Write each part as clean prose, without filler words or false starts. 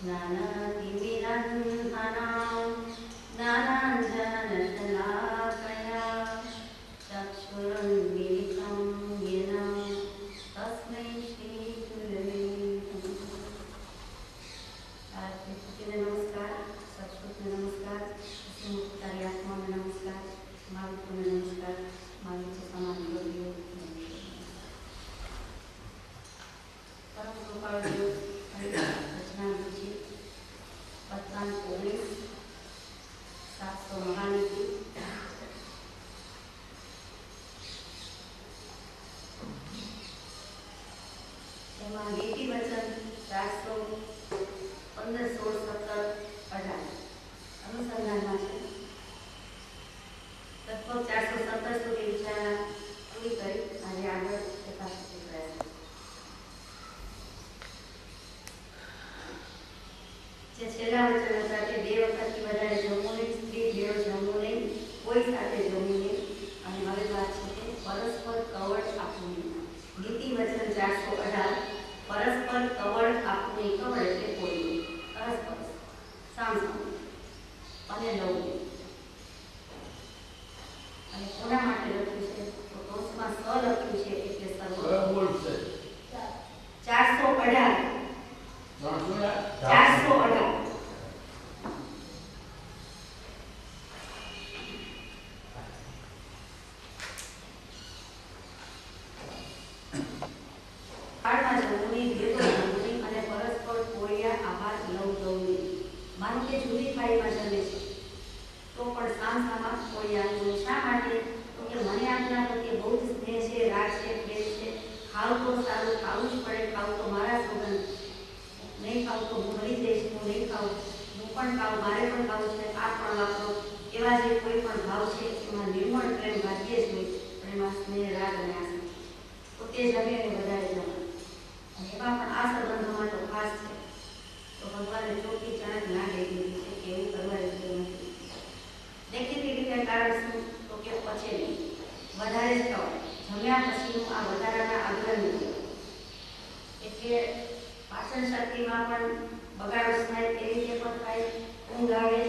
ज्ञानातिमिरन्धनां ज्ञानाञ्जनशलाकया चक्षुरुन्मीलितं येन तस्मै श्रीगुरवे नमः। नमस्कार, सत्सुखने नमस्कार, मुक्तारी आत्माने नमस्कार, मालिकोने नमस्कार, मालिक समान योगियों परम कृपाळु देव रचनाविधि पत्रांक 19 700 महानीति એમાં નીતિ વચન 415 16 17 18 અનુસંધાનમાં છે. લગભગ 417 સુધી વિચારણા પૂરી કરી આજે આગળ યથાશક્તિ પ્રયાસ. જે છેલ્લા વચન સાથે 2 વખતથી વધારે જમવું નહીં, સ્ત્રી ભેળો જમવું નહીં, કોઈ સાથે જમવું નહીં, અને હવે વાત છે કે પરસ્પર કવળ આપવું નહીં. નીતિ વચન 418 પરસ્પર કવળ આપવું નહીં. કવળ એટલે કોઈ પરસ્પર સામસામે અને લવું. અને કોના માટે લખ્યું છે તો કૌંસમાં સ લખ્યું છે એટલે સર્વ. 418 માનો કે જુદી થાળીમાં જમે છે તો પણ સામસામા કોળિયા. શા માટે? તો કે મને આજના પ્રત્યે બહુ જ સ્નેહ છે, રાગ છે, પ્રેમ છે, ખાવ તો સારું, ખાવું જ પડે, ખાવું તો મારા સોગન, નહીં ખાવું તો હું મરી જઈશ, હું નહીં ખાવું, હું પણ ખાવું, મારે પણ ખાવું છે, આ પણ વાપરો. એવા જે કોઈ પણ ભાવ છે એમાં નિર્મળ પ્રેમ ભાગ્યે જ હોય, પણ એમાં સ્નેહ, રાગ અને આશા તો તે જમે અને વધારે જમે. અને એમાં પણ આ સંબંધોમાં તો ખાસ છે તો ભગવાને ચોખ્ખી ચણક ના લઈ દીધી છે કે એવું કરવા જેવું નથી. દેખીતી રીતે કારણ શું? તો કે પચે નહીં, વધારે જ ખવાય. જમ્યા પછીનું આ વધારાના આગ્રહનું એટલે પાચન શક્તિમાં પણ બગાડો થાય, તે રીતે પણ થાય, ઊંઘ આવે,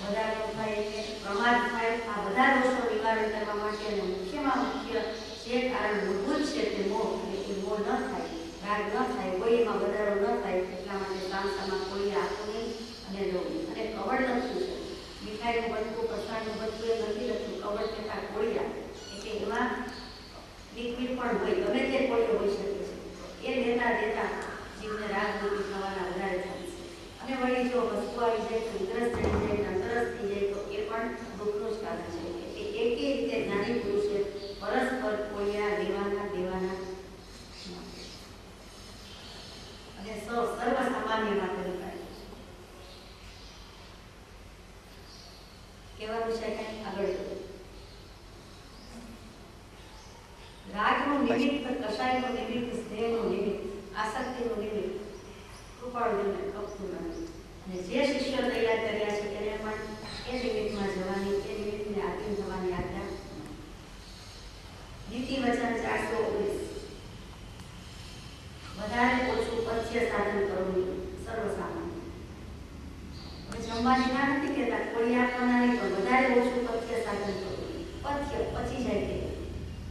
વધારે થાય એટલે પ્રમાદ થાય. આ બધા દોષો નિવારણ કરવા માટે અને મુખ્યમાં મુખ્ય જે કારણ મૂળભૂત છે તે મોહ, એટલે મોહ ન થાય, રાગ ન થાય, કોઈમાં વધારો ન થાય, એટલા માટે સામસામા કોઈ આપવું નહીં અને લેવું નહીં. અને કવળ લખ્યું છે, મીઠાઈનું બટકું, પ્રસાદનું બટકું એ નથી લખ્યું. કવળ તથા કોળિયા એટલે એમાં લિક્વિડ પણ હોય, ગમે તે કોળિયો હોઈ શકે છે. એ લેતા દેતા જીવને રાગ દુઃખી થવાના વધારે થાય છે. અને વળી જો વસ્તુ આવી જાય તો ઉધરસ ચડી જાય, તરસ થઈ જાય તો એ પણ દુઃખનું જ કારણ છે. એટલે એકે રીતે જ્ઞાની પુરુષે પરસ્પર કોળિયા દેવાના અને સર્વ સામાન્ય માટે લખાય કહેવાનું છે. કઈ આગળ રાગનું નિમિત્ત, કષાયનું નિમિત્ત, સ્નેહનું નિમિત્ત, આસક્તિનું નિમિત્ત કૃપાળુને કપતું નથી. અને જે શિષ્યો તૈયાર કર્યા છે તેને પણ એ નિમિત્તમાં જવાની, એ નિમિત્તને આધીન થવાની આજ્ઞા. નીતિ વચન 419 વધારે ઓછું પથ્ય સાધન કરવું સર્વસામાન્ય. જમવાની ના નથી કહેતા, કોળિયા આપવાના નહીં, પણ વધારે ઓછું પથ્ય સાધન કરવું. પથ્ય પચી જાય કે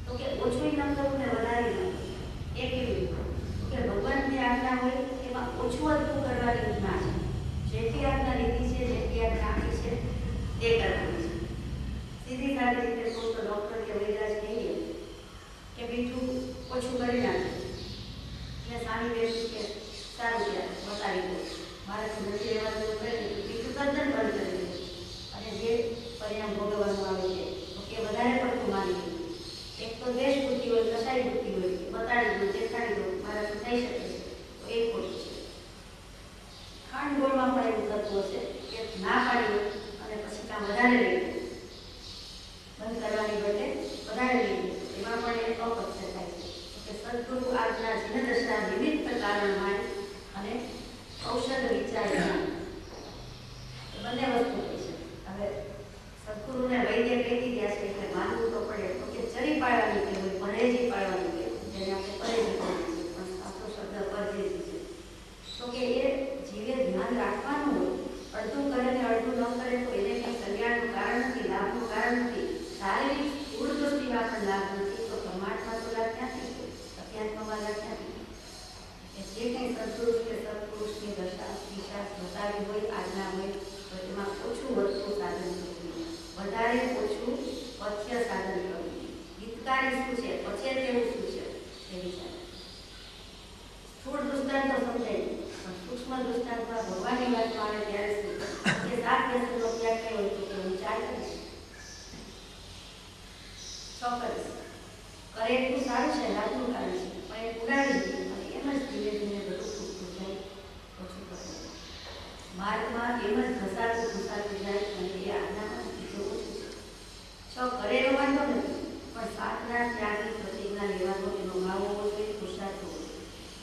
તો કે ઓછું ન કરવું ને વધારે ન કરવું. એ કેવી રીતે? કે ભગવાનની આજ્ઞા હોય એમાં ઓછું અડધું કરવાની ના છે. જેટલી આજ્ઞા લીધી છે, જેટલી આજ્ઞા આપી છે તે કરવાની છે. સીધી સારી રીતે કોઈ તો ડૉક્ટર કે વૈદ્ય કહીએ કે મીઠું ઓછું કરી નાખે એટલે સારી બેસી કે સારું ત્યાં બતાવી દો, મારાથી નથી રહેવા જેવું કરી બીજું તદ્દન બંધ કરી દે અને જે પરિણામ ભોગવવાનું આવે છે તો કે વધારે પડતું માની દઉં. એક તો દેશ બુદ્ધિ હોય, કસાઈ બુદ્ધિ હોય, બતાડી દઉં, દેખાડી દઉં, મારાથી થઈ શકે છે તો એ ખોટું છે. ખાંડ ગોળમાં પણ એવું થતું હશે કે ના પાડી અને પછી કામ વધારે લઈ દઉં, બંધ કરવાની બદલે વધારે લઈ દઉં, એમાં પણ એ અપથ્ય થાય છે. કે સદગુરુ આજ્ઞા જીનદશા નિમિત્ત કારણ માય અને ઔષધ વિચાર બંને વસ્તુ હોય છે. હવે સદગુરુને વૈદ્ય કહી દીધા છે એટલે માનવું તો પડે. તો કે ચરી પાડવાની કહેવાય, પરેજી પાડવાની કહેવાય, જેને આપણે પરેજી કહીએ છીએ, પણ સાચો શબ્દ પરજેજી છે. તો કે એ જીવે ધ્યાન ચાલુ રાખવાનું હોય, અડધું કરે ને અડધું ન કરે તો એને કંઈ કલ્યાણનું કારણ નથી, લાભનું કારણ નથી, શારીરિક સ્થૂળ દૃષ્ટિમાં પણ લાભ નથી, તો પરમાત્મા તો લાભ ક્યાંથી છે, અધ્યાત્મમાં લાભ ક્યાંથી? જે કંઈ સદપુરુષ કે સત્પુરુષની દિશા બતાવી હોય, આજ્ઞા હોય, તો એમાં ઓછું વધતું સાધન કરવું, વધારે ઓછું પથ્ય સાધન કરવું. હિતકારી શું છે, પચે તેવું શું છે એ વિચાર. સ્થૂળ દૃષ્ટાંત તો સમજાય, પણ સૂક્ષ્મ દૃષ્ટાંતમાં ભગવાનની વાતમાં આવે ત્યારે શું કે 7 વ્યસનનો ત્યાગ કર્યો હોય તો કે હું 4 કરીશ, 6 કરીશ. કરે એટલું સારું છે, લાભનું કારણ છે, પણ એ ઉડાડી દીધું અને એમ જ ધીરે ધીરે બધું ખૂટતું જાય, ઓછું કરવું. માર્ગમાં એમ જ ઘસાતું જાય અને એ આજ્ઞામાં બીજું ઓછું છે. 6 કરે એનો વાંધો નથી, પણ 7ના ત્યાગની પ્રતિજ્ઞા લેવાનો એનો ભાવ હોવો જોઈએ, પુરુષાર્થ હોવો જોઈએ.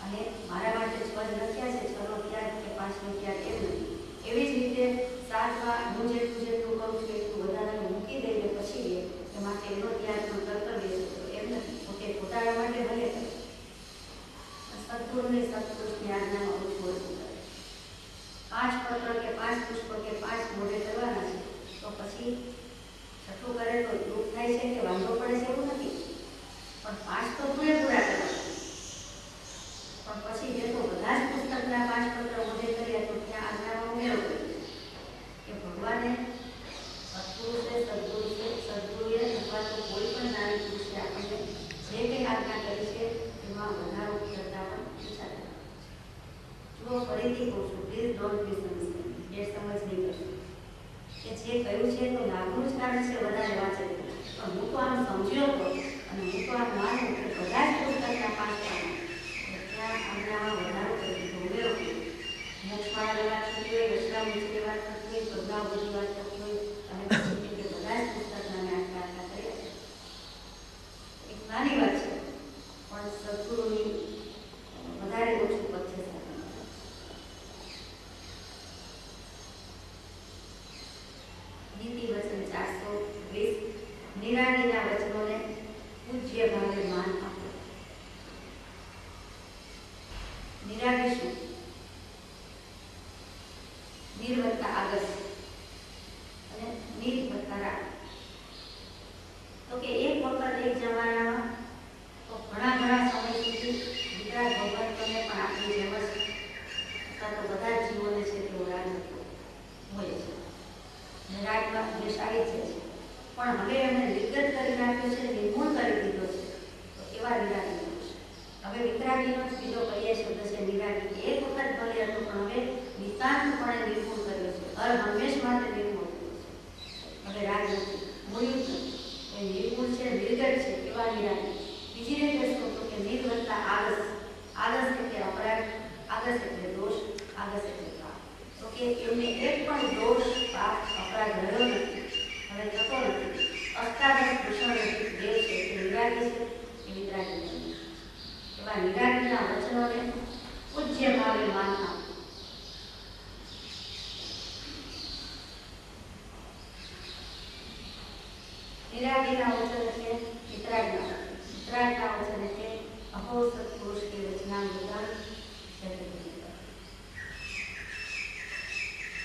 અને મારા માટે 6 જ લખ્યા છે, 6નો ત્યાગ કે 5નો ત્યાગ એમ નથી. એવી જ રીતે 7માં હું જેટલું કરું છું એટલું વધારાનું મૂકી દઈને પછી કે માટે એનો ત્યાગનું કર્તવ્ય છે, તો એમ નથી. પોતે પોતાના માટે ભલે કરે, સદગુરુની સત્પુરુષની આજ્ઞામાં ઓછું ઓછું કરે. 5 પત્ર કે 5 પુષ્પ કે 5 મોઢે કરવાના છે, તો પછી 6ઠું કરે તો દુઃખ થાય છે કે વાંધો પડે છે એવું નથી, પણ 5 તો પૂરેપૂરા કરવા. પણ પછી જે તો બધા જ પુસ્તકના 5 પત્ર મોઢે કર્યા તો ત્યાં આજ્ઞામાં ઉમેરો કર્યો કે ભગવાને સદગુરુએ અથવા તો કોઈ પણ નાની પુરુષે આપણને જે કંઈ આજ્ઞા કરી છે એમાં વધારો કરતા પણ વિચાર કરવો. જો ફરીથી કહું છું, પ્લીઝ ડોન્ટ મિસઅન્ડરસ્ટેન્ડ, એ સમજ નહીં કરશો કે જે કહ્યું છે તો લાભનું જ કારણ છે વધારે વાંચે, પણ હું તો આમ સમજ્યો હતો અને હું તો આમ માનું કે બધા જ પુસ્તકના 5 પાના ત્યાં આજ્ઞામાં વધારો કરી દીધો, ઉમેરો કર્યો. મોક્ષવાળા વાત થતી હોય, વિશ્રામ નીચેની વાત થતી હોય, પ્રજ્ઞાબુદ્ધિ વાત થતી હોય, અને પછી કે બધા જ પુસ્તકના મેં આજ્ઞા કર્યા છે. એક નાની વાત છે, પણ સદગુરુની વધારે ઓછું પથ્ય સાધન. નીતિ વચન 420 નિરાગીના વચનોને પૂજ્ય ભાવે માન આપો. નિરાગી શું? નિર્વત્તા આગસ અને નિર્વત્તા રાગ. તો કે એક વખત એક જમાનામાં તો ઘણા સમય સુધી વિતરાગ ભગવંતોને પણ આપણી જેમ જ અથવા તો બધા જ જીવોને છે તેઓ રાગ હોય છે, રાગમાં હંમેશા આવી જાય છે. પણ હવે એમને નિર્ગત કરી નાખ્યો છે, નિર્મૂળ કરી દીધો છે, તો એવા નિરાગી છે. હવે વિતરાગીનો જ બીજો પર્યાય શબ્દ છે નિરાગી. એક વખત ભલે હતો પણ હવે નિતાંતપણે નિર્મૂળ કર્યો છે, હર હંમેશ માટે નિર્મૂળ કર્યો છે. હવે રાગ નથી, મૂળ્યું નથી, એ નિર્મૂળ છે, નિર્ગત છે, એવા નિરાગી. બીજી રીતે શું તો કે નિર્વત્તા આગસ. આગસ એટલે અપરાધ, આગસ એટલે દોષ, આગસ એટલે પાપ. તો કે એમને એક પણ દોષ, પાપ, અપરાધ રહ્યો નથી, હવે થતો નથી. અષ્ટાદશ ભૂષણ દેવ છે એ નિરાગી છે, એ વિતરાગી નથી. એવા નિરાગીના વચનોને પૂજ્ય ભાવે માન આપો. નિરાગીના વચન એટલે વિતરાગના વચન એટલે અહો સત્પુરુષ કે વચનામૃતમ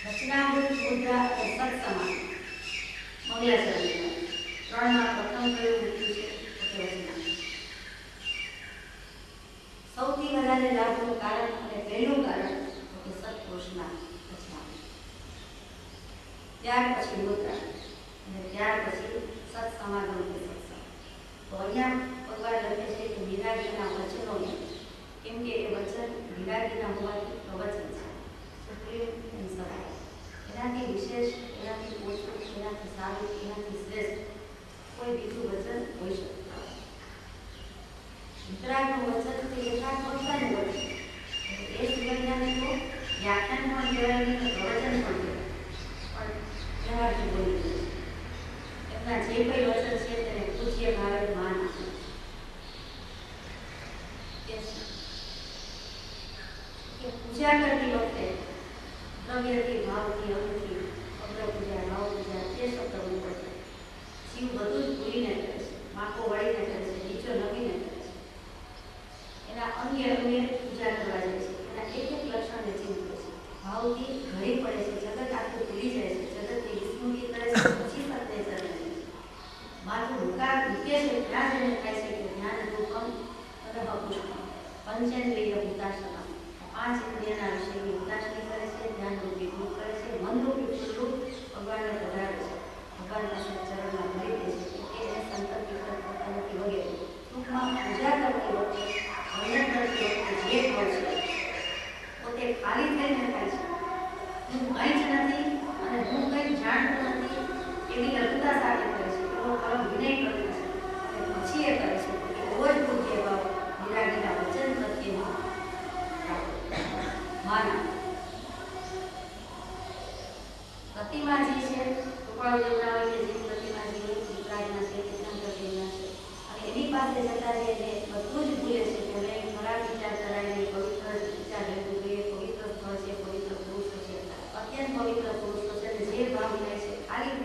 વચનામૃત મુદ્રા અને સત સમાન મંગલાચરણ. 3માં પ્રથમ કયું મૂક્યું છે તો કે વચનામૃત. સૌથી વધારે લાભનું કારણ અને પહેલું કારણ તો કે સત્પુરુષના વચનામૃત. ત્યાર પછી મુદ્રા અને ત્યાર પછી સત સમાગમ કે સત્સંગ. તો અહીંયા ભગવાન લખે છે કે નિરાગીના વચનોને, કેમ કે એ વચન નિરાગીના હોવાથી પ્રવચન છે, સુપ્રીમ એન્ડ સરાય. એનાથી વિશેષ, એનાથી ઓછું, એનાથી સારું, એનાથી શ્રેષ્ઠ કોઈ બીજું વચન હોઈ શકતું. વિતરાગનું વચન તે યથાર્થતાનું વચન, એ સિવાયના તો વ્યાખ્યાન પણ કહેવાય નહીં, પ્રવચન પણ કહેવાય, પણ વ્યવહારથી બોલી દે છે. એમના જે કોઈ વચન છે તેને પૂજ્ય ભાવે માન આપે. પૂજા કરતી વખતે દ્રવ્યથી, ભાવથી, અંગથી, અગ્ર પૂજા, ભાવ પૂજા, તે શબ્દ બોલવો છે. જીવ બધું જ ભૂલીને કરે છે, માકો વળીને કરે છે, નીચો નવીને કરે છે. એના અંગે પૂજા કરવા જાય છે, એના એક લક્ષણને ચિંતે છે. ભાવથી, પ્રતિમાજી છે ટુકડાઓ જેવડા હોય કે જે પ્રતિમાજી હોય વિતરાગના છે કેટલા પ્રતિમા છે અને એની પાસે જતા જઈને બધું જ ભૂલે છે કે મેં ખરાબ વિચાર કરાવીને પવિત્ર વિચાર લેવું જોઈએ, પવિત્ર સ્થળ છે, પવિત્ર પુરુષો છે, અત્યંત પવિત્ર પુરુષો છે અને જે ભાવ થાય છે ખાલી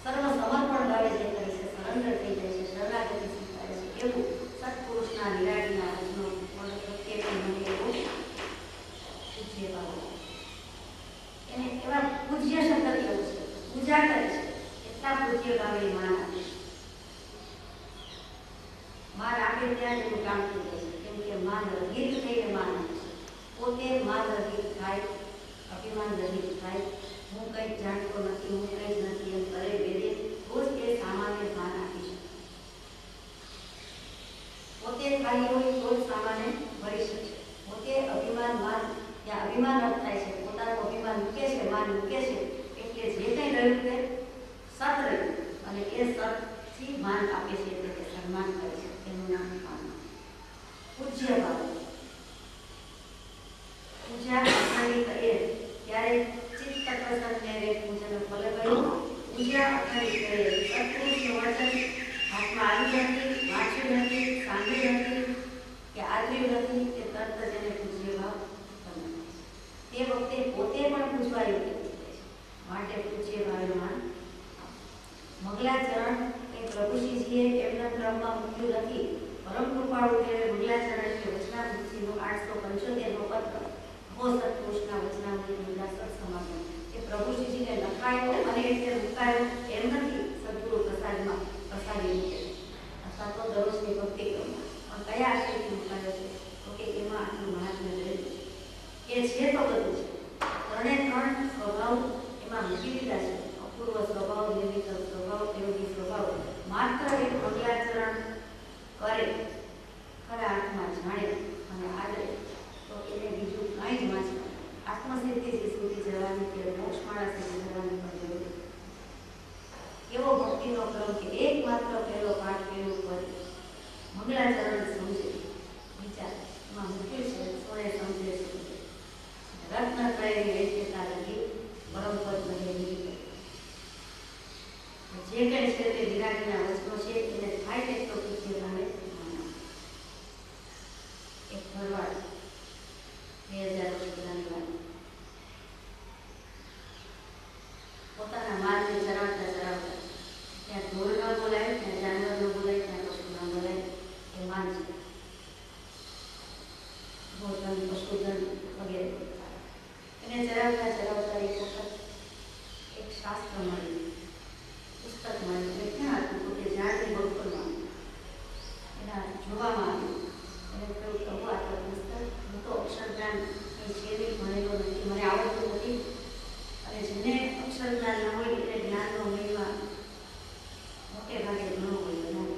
સર્વ સમર્પણ ભાવે જે કરે છે, સરેન્ડર થઈ જાય છે, શરણાગતિ સ્વીકારે છે, એવું સત્પુરુષના નિરાળીના વચનો પ્રત્યે પણ મને એવું પૂજ્ય ભાવ એને એવા પૂજ્ય શબ્દ કેવું છે, પૂજા કરે છે એટલા પૂજ્ય ભાવે માન આપે છે. માન આપે ત્યાં એનું કામ થઈ જાય છે કેમ કે માન રહિત થઈને માન આપે છે. પોતે માન રહિત થાય, અભિમાન રહિત થાય, હું કંઈક જાણતો નથી, હું કંઈ જ નથી એમ કરે વેદે તો જ એ સામાન્ય માન આપી શકે. પોતે ખાલી હોય તો જ સામાન્ય ભરી શકે. પોતે અભિમાન માન ત્યાં અભિમાન અર્થ થાય છે, પોતાનું અભિમાન મૂકે છે, માન મૂકે છે એટલે જે કંઈ રહ્યું તે સત રહ્યું અને એ સતથી માન આપે છે એટલે કે સન્માન કરે છે. તેનું નામ માન. પૂજ્ય ભાવ પૂજા અખાણી કરીએ ત્યારે ચિત્ત પ્રસન્ન રે પૂજન ફલ ગયું. પૂજા અખાણી કરીએ સત્પુરુષનું વચન હાથમાં આવી નથી, વાંચ્યું નથી, સાંભળ્યું નથી કે આદર્યું નથી તે તરત જ એને પૂજ્ય ભાવ બને. તે વખતે પોતે પણ પૂજવા યોગ્ય થઈ જાય છે માટે પૂજ્ય ભાવે માન. મંગલાચરણ એ પ્રભુશ્રીજીએ એમના ક્રમમાં મૂક્યું નથી. પરમ કૃપાળુ દેવે મંગલાચરણ એટલે વચનામૃતજીનો 875મો પત્ર હો સત્પુરુષના વચનામૃત મંગલાચરણ સમાગમ એ પ્રભુશ્રીજીને લખાયો અને એટલે મુકાયો એમ નથી. સદગુરુ પ્રસાદમાં પ્રસાદી મૂકે અથવા તો દરરોજની ભક્તિ ક્રમમાં પણ કયા આશયથી મુકાયો છે તો કે એમાં આટલું મહાત્મ્ય રહેલું છે એ છે તો બધું છે. ત્રણે ત્રણ સ્વભાવ એમાં મૂકી દીધા છે. અપૂર્વ સ્વભાવ, નિર્મિત સ્વભાવ, યોગી સ્વભાવ. માત્ર એક મંગલાચરણ કરે, ખરા આત્મા જાણે અને આદરે તો એને બીજું કાંઈ જ વાંચે. આત્મસિદ્ધિ સુધી જવાની કે મોક્ષમાળા સુધી જવાની પણ જરૂર નથી. એવો ભક્તિનો ક્રમ કે એકમાત્ર પહેલો પાઠ પહેલું કરે મંગલાચરણ સમજે વિચાર એમાં મૂક્યું છે. સોળે સમજે છે રત્ન કરેલી વૈશ્યતા લગી પરમપદ બનેલી જે કંઈ છે તે વિરાગીના વચનો છે એને થાય તેટલો પૂજ્ય ભાવે એક ભરવાડ 2000 વર્ષ પહેલાની વાત. પોતાના માલને ચરાવતા ચરાવતા ત્યાં ઢોર ન બોલાય, ત્યાં જાનવર ન બોલાય, ત્યાં પશુ ન બોલાય એ માન છે. ભોજન, પશુધન વગેરે એને ચરાવતા ચરાવતા એક વખત એક શાસ્ત્ર મળ્યું, પુસ્તક મળ્યું. એટલે ક્યાં હતું તો કે ઝાડની બપોરમાં એના જોવામાં આવ્યું. એને કહ્યું પ્રભુ આ તો પુસ્તક હું તો અક્ષરજ્ઞાન કંઈ છે નહીં, ભણેલો નથી, મને આવડતું નથી અને જેને અક્ષરજ્ઞાન ન હોય એટલે જ્ઞાનનો મહિમા મોટે ભાગે ઘણો હોય વધારે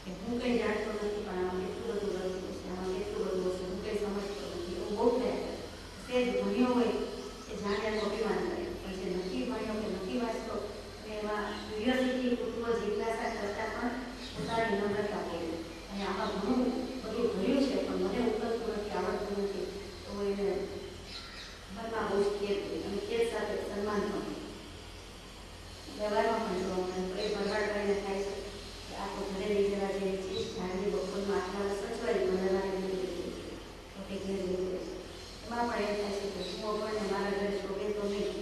કે હું કંઈ જાણતો નથી પણ આમાં કેટલું બધું લખતું છે, આમાં કેટલું બધું હશે, હું કંઈ સમજતો નથી એવું બહુ થયા. સેજ ભણ્યો હોય એ જાણે એનું અભિમાન કરે પણ જે નથી ભણ્યો કે નથી વાંચતો એમાં ક્યુરિયોસિટી, કુતૂહલ, જિજ્ઞાસા કરતાં પણ પોતાની નમ્રતા હોય અને આમાં ઘણું બધું ભર્યું છે પણ મને ઉતરતું નથી, આવડતું નથી તો એને મનમાં બહુ ખેદ અને ખેદ સાથે સન્માન પણ વ્યવહારમાં પણ જોવા મળે. તો એ ભરવાડ કરીને થાય છે કે આ તો ઘરે લઈ જવા જેવી ચીજ ઝાડની બપોરમાં આટલા સચવાઈ ભરવાને લઈ જઈ તો તે ઘેર લઈ જાય છે. એમાં પણ એ થાય છે કે હું આપણને મારા ઘરે શોભે તો નહીં,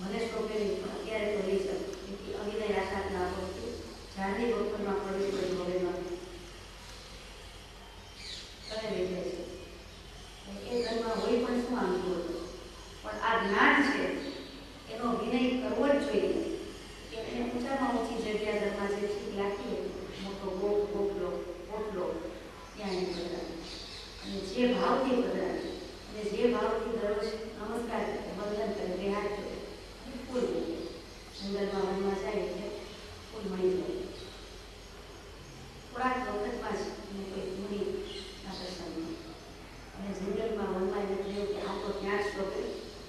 મને શોભે નહીં પણ અત્યારે તો લઈ જાઉં એથી અવિનય આશા ના હોતી ઝાડની બપોરમાં પડવી પડી હવે નથી કરે લઈ જાય છે. એ ઘરમાં હોય પણ શું આંધું હતું પણ આ જ્ઞાન છે એનો વિનય કરવો જ જોઈએ કે એને ઊંચામાં ઊંચી જગ્યા ઘરમાં જે ઠીક લાગતી હોય મોટો ગોખલો ઓટલો ત્યાં એને પધરાવે અને જે ભાવથી પધરાવે અને જે ભાવથી દરરોજ નમસ્કાર કરે, વંદન કરે, બે હાથ જોડે અને ફૂલ જોઈએ. જંગલમાં વનમાં જાય એટલે ફૂલ મળી જાય. થોડાક વખતમાં જ એને કોઈ મુનિના દર્શનમાં અને જંગલમાં વનમાં એને થયું કે આ તો ત્યાં જ શોભે,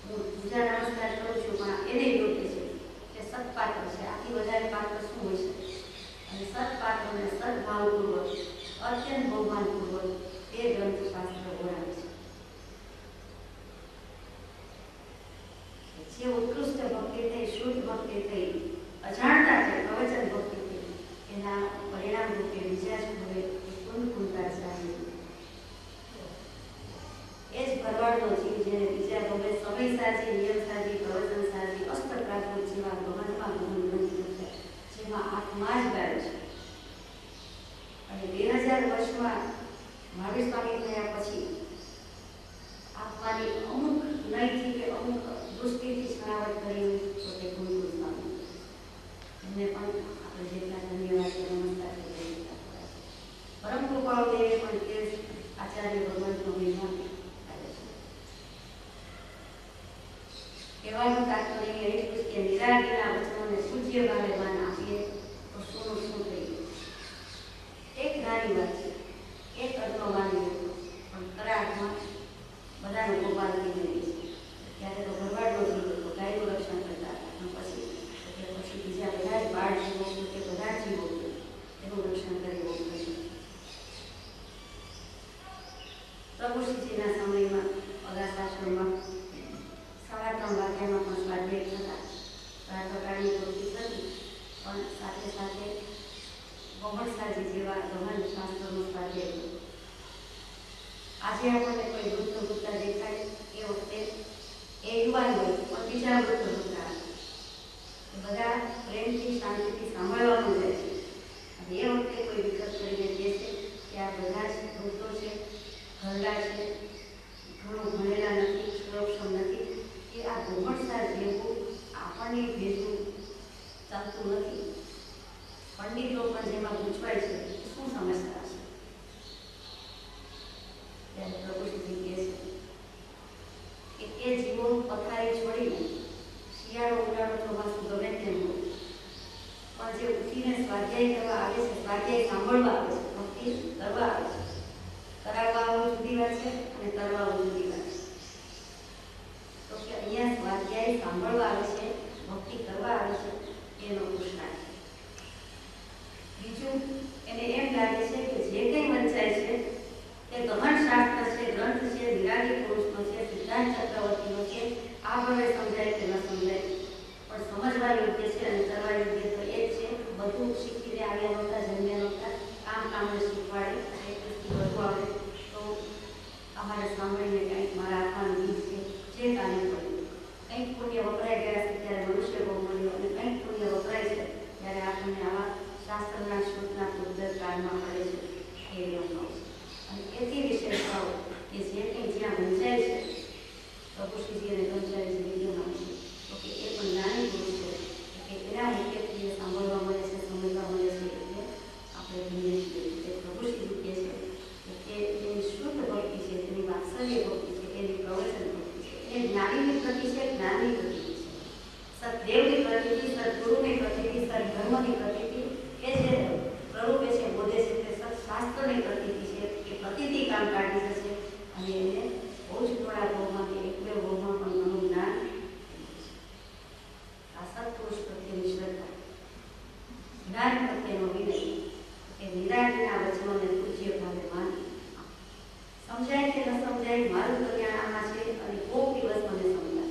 હું પૂજા નમસ્કાર કરું છું પણ એને યોગ્ય છે કે સત્પાત્ર છે, આથી વધારે પાત્ર શું હોઈ શકે અને સત્પાત્રને સદભાવપૂર્વક અત્યંત બહુમાનપૂર્વક તે ગ્રંથશાસ્ત્ર ઓળાવે છે. જે ઉત્કૃષ્ટ ભક્તિ થઈ, શુદ્ધ ભક્તિ થઈ, અજાણતા થઈ, પ્રવચન ભક્તિ થઈ, એના પરિણામ રૂપે બીજા જ હવે કુંદ કુંતા ચાલે. એ જ ભરવાડનો જીવ જેને બીજા ગમે સમય સાજી, નિયમ સાજી, પ્રવચન સાજી, અષ્ટપ્રાકૃત જેવા ગમનમાં ગમન ગ્રંથ જેમાં આત્મા જ ગાય છે. અને 2000 વર્ષમાં મહાવીર સ્વામી થયા પછી આત્માની અમુક નયથી કે અમુક દૃષ્ટિથી છણાવટ કરી તો તે ગુરુ સ્વામી એમને પણ આપણે જેટલા ધન્યવાદ કે નમસ્કાર કરીએ. પરમ કૃપાળુ દેવે પણ તે આચાર્ય ભગવંતનો મહિમા કહેવાનું તાત્પર્ય એટલું કે નિરાગીના વચનોને પૂજ્ય ભાવે માન આપીએ તો શું શું થઈ ગયું. એક નાની વાત છે, એક અર્થનો માની લીધો પણ ખરા અર્થમાં બધાનો ગોપાલ થઈ ગઈ છે. ત્યારે તો ભરવાડનો જીવ હતો, ગાયનું રક્ષણ કરતા હતા, પણ પછી બીજા બધા જ બાળ જીવો કે બધા જીવો એનું રક્ષણ કરી બહુ થયું. પ્રભુશ્રીજીના સમયમાં અગાસાશ્રમમાં 3:30 વાગ્યામાં પણ સ્વાધ્યાય થતા. આ પ્રકારની પ્રવૃત્તિ થતી, પણ સાથે સાથે ગોમણસાજી જેવા ગહન શાસ્ત્રનો સ્વાધ્યાય થતો. આજે આપણને કોઈ વૃદ્ધ વૃદ્ધા દેખાય એ વખતે એ યુવાન હોય પણ બીજા વૃદ્ધ વૃદ્ધા બધા પ્રેમથી શાંતિથી સાંભળવાનું જાય છે. અને એ વખતે કોઈ વિકલ્પ કરીને કહે છે કે આ બધા જ વૃદ્ધો છે, ઘરડા છે, ઘણું ભણેલા નથી, સુરક્ષમ નથી, કે આ ગોમણસાર જેવું આપણને ભેજવું ચાલતું નથી. પંડિતો પણ જેમાં પૂછવાય છે શું સમજતા છે. ત્યારે પ્રભુશ્રીજી કહે છે કે એ જીવો પથારી છોડીને શિયાળો, ઉનાળો, ચોમાસું ગમે તેમ હોય પણ જે ઉઠીને સ્વાધ્યાય કરવા આવે છે, સ્વાધ્યાય સાંભળવા આવે છે, ભક્તિ કરવા આવે છે, કરાવવા આવું જુદી વાત છે અને કરવા આવું જુદી વાત છે. તો કે અહીંયા સ્વાધ્યાય સાંભળવા આવે છે, ભક્તિ કરવા આવે છે, એનો પુરુષાર્થ. બીજું એને એમ લાગે છે કે જે કંઈ વંચાય છે તે ગહન શાસ્ત્ર છે, ગ્રંથ છે, વિરાગી પુરુષનો છે, સિદ્ધાંત ચક્રવર્તીનો છે. આ હવે સમજાય કે ન સમજાય પણ સમજવા યોગ્ય છે અને કરવા યોગ્ય તો એ જ છે. બધું શીખીને આવ્યા નહોતા, જન્મ્યા નહોતા, કામને શીખવાડે બધું આવે તો અમારે સાંભળીને કંઈક મારા આત્માનું ગીત છે જે કાને પડ્યું, કંઈક પુણ્ય વપરાઈ ગયા છે ત્યારે મનુષ્ય બહુ મળ્યો અને કંઈક પુણ્ય વપરાય છે ત્યારે આપણને આવા શાસ્ત્રના શ્રુતના ઉદ્દર કાળમાં મળે છે એ અનુભવ છે. અને એથી વિશેષતાઓ કે જે કંઈ જ્યાં વંચાય છે પ્રભુશ્રીજી અને બ્રહ્મચારી વિદ્યમાન છે તો કે એ પણ નાની પુરુષ છે કે એના હેતુથી સાંભળવા મળે છે, સમજવા મળે છે. એટલે આપણે ધન્ય છીએ. તે પ્રભુશ્રીજી કહે છે કે એની શુદ્ધ ભક્તિ છે, તેની વાત્સલ્ય ભક્તિ છે, એની પ્રવચન ભક્તિ છે, એ જ્ઞાનીની પ્રતિ છે, જ્ઞાનની પ્રતિ છે, સદદેવની પ્રતિથી, સદગુરુની પ્રતિથી, સદધર્મની પ્રતિથી, એ જે પ્રરૂપે છે, બોધે છે, તે સત્શાસ્ત્રની પ્રતિથી છે, એ પ્રતિથી કામ કાઢી જશે અને એને બહુ જ થોડા ભાવમાંથી એક બે ભાવમાં પણ ઘણું જ્ઞાન. આ સત્પુરુષ પ્રત્યેની શ્રદ્ધા, જ્ઞાન પ્રત્યેનો વિનય કે નિરાગીના વચનોને પૂજ્ય ભાવે માની. સમજાય કે ન સમજાય મારું કલ્યાણ આમાં છે અને કોક દિવસ મને સમજાય.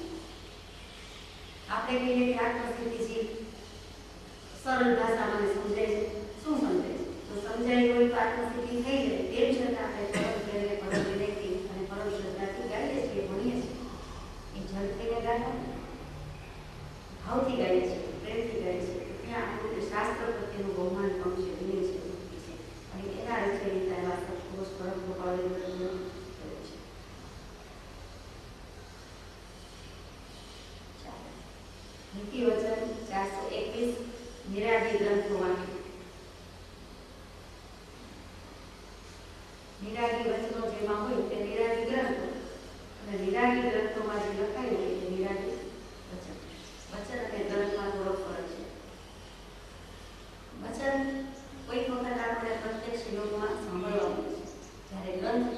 આપણે કહીએ કે આત્મસિદ્ધિજી સરળ ભાષામાં સમજાય છે, શું સમજાય છે? તો સમજાય હોય તો આત્મસિદ્ધિ થઈ જાય. તેમ છતાં આપણે પરમ પ્રેમને, પરમ વિનયથી અને પરમ શ્રદ્ધાથી ગાઈએ છીએ, ભણીએ છીએ. એ જળ થઈને ગાતા ભાવથી ગાઈએ છીએ, પ્રેમથી ગાઈએ છીએ. ત્યાં આપણું શાસ્ત્ર પ્રત્યેનું બહુમાન પણ છે, વિનય છે, ભક્તિ છે અને એના રચયિતા એવા સત્પુરુષ પરમ કૃપાળુ થયું છે. નીતિ વચન 421 નિરાગી ગ્રંથો વાંચ્યું. નિરાગી વચનો જેમાં હોય તે નિરાગી ગ્રંથો અને નિરાગી ગ્રંથોમાં જે લખાયું હોય તે નિરાગી વચન. વચન અને ગ્રંથમાં થોડો ફરક છે. વચન કોઈક વખત આપણે પ્રત્યક્ષ યોગમાં સાંભળવા મળે છે, જ્યારે ગ્રંથ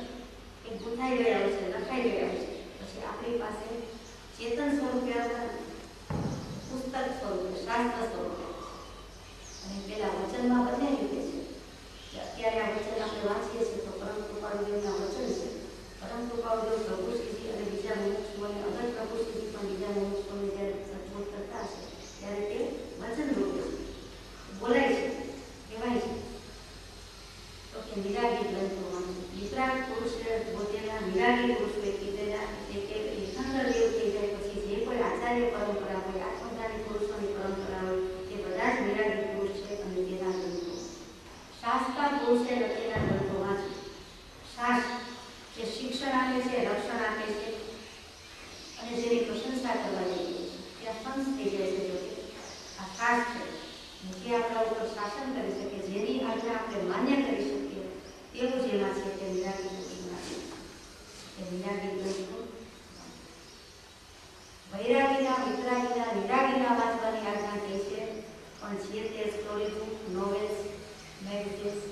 એ ગૂંથાઈ ગયા હોય છે, લખાઈ ગયા હોય છે, પછી આપણી પાસે ચેતન સ્વરૂપે આવતા પુસ્તક સ્વરૂપે, શાસ્ત્ર સ્વરૂપે અને પેલા આચાર્ય પરંપરા હોય, આત્મજ્ઞાની પુરુષોની પરંપરા હોય, તે બધા જ વિરાગી પુરુષ છે અને તેના ગ્રંથો શાસ્ત્રા પુરુષે લખેલા ગ્રંથો વાંચો. શાસ્ત્ર જે શિક્ષણ આપે છે, રક્ષણ આપે છે અને જેની પ્રશંસા કરવા જોઈએ ત્યાં સંત થઈ જાય છે. જો આ શાસ્ત્ર જે આપણા ઉપર શાસન કરી શકે, જેની આજ્ઞા આપણે માન્ય કરી શકીએ તેવું જેમાં છે તે વિરાગી પુરુષમાં છે. એ વિરાગી ગ્રંથો વૈરાગીના, વિતરાગીના, વિરાગીના વાંચવાની આજ્ઞા થઈ છે, પણ જે તે સ્ટોરી બુક, નોવેલ્સ, મેગઝીન્સ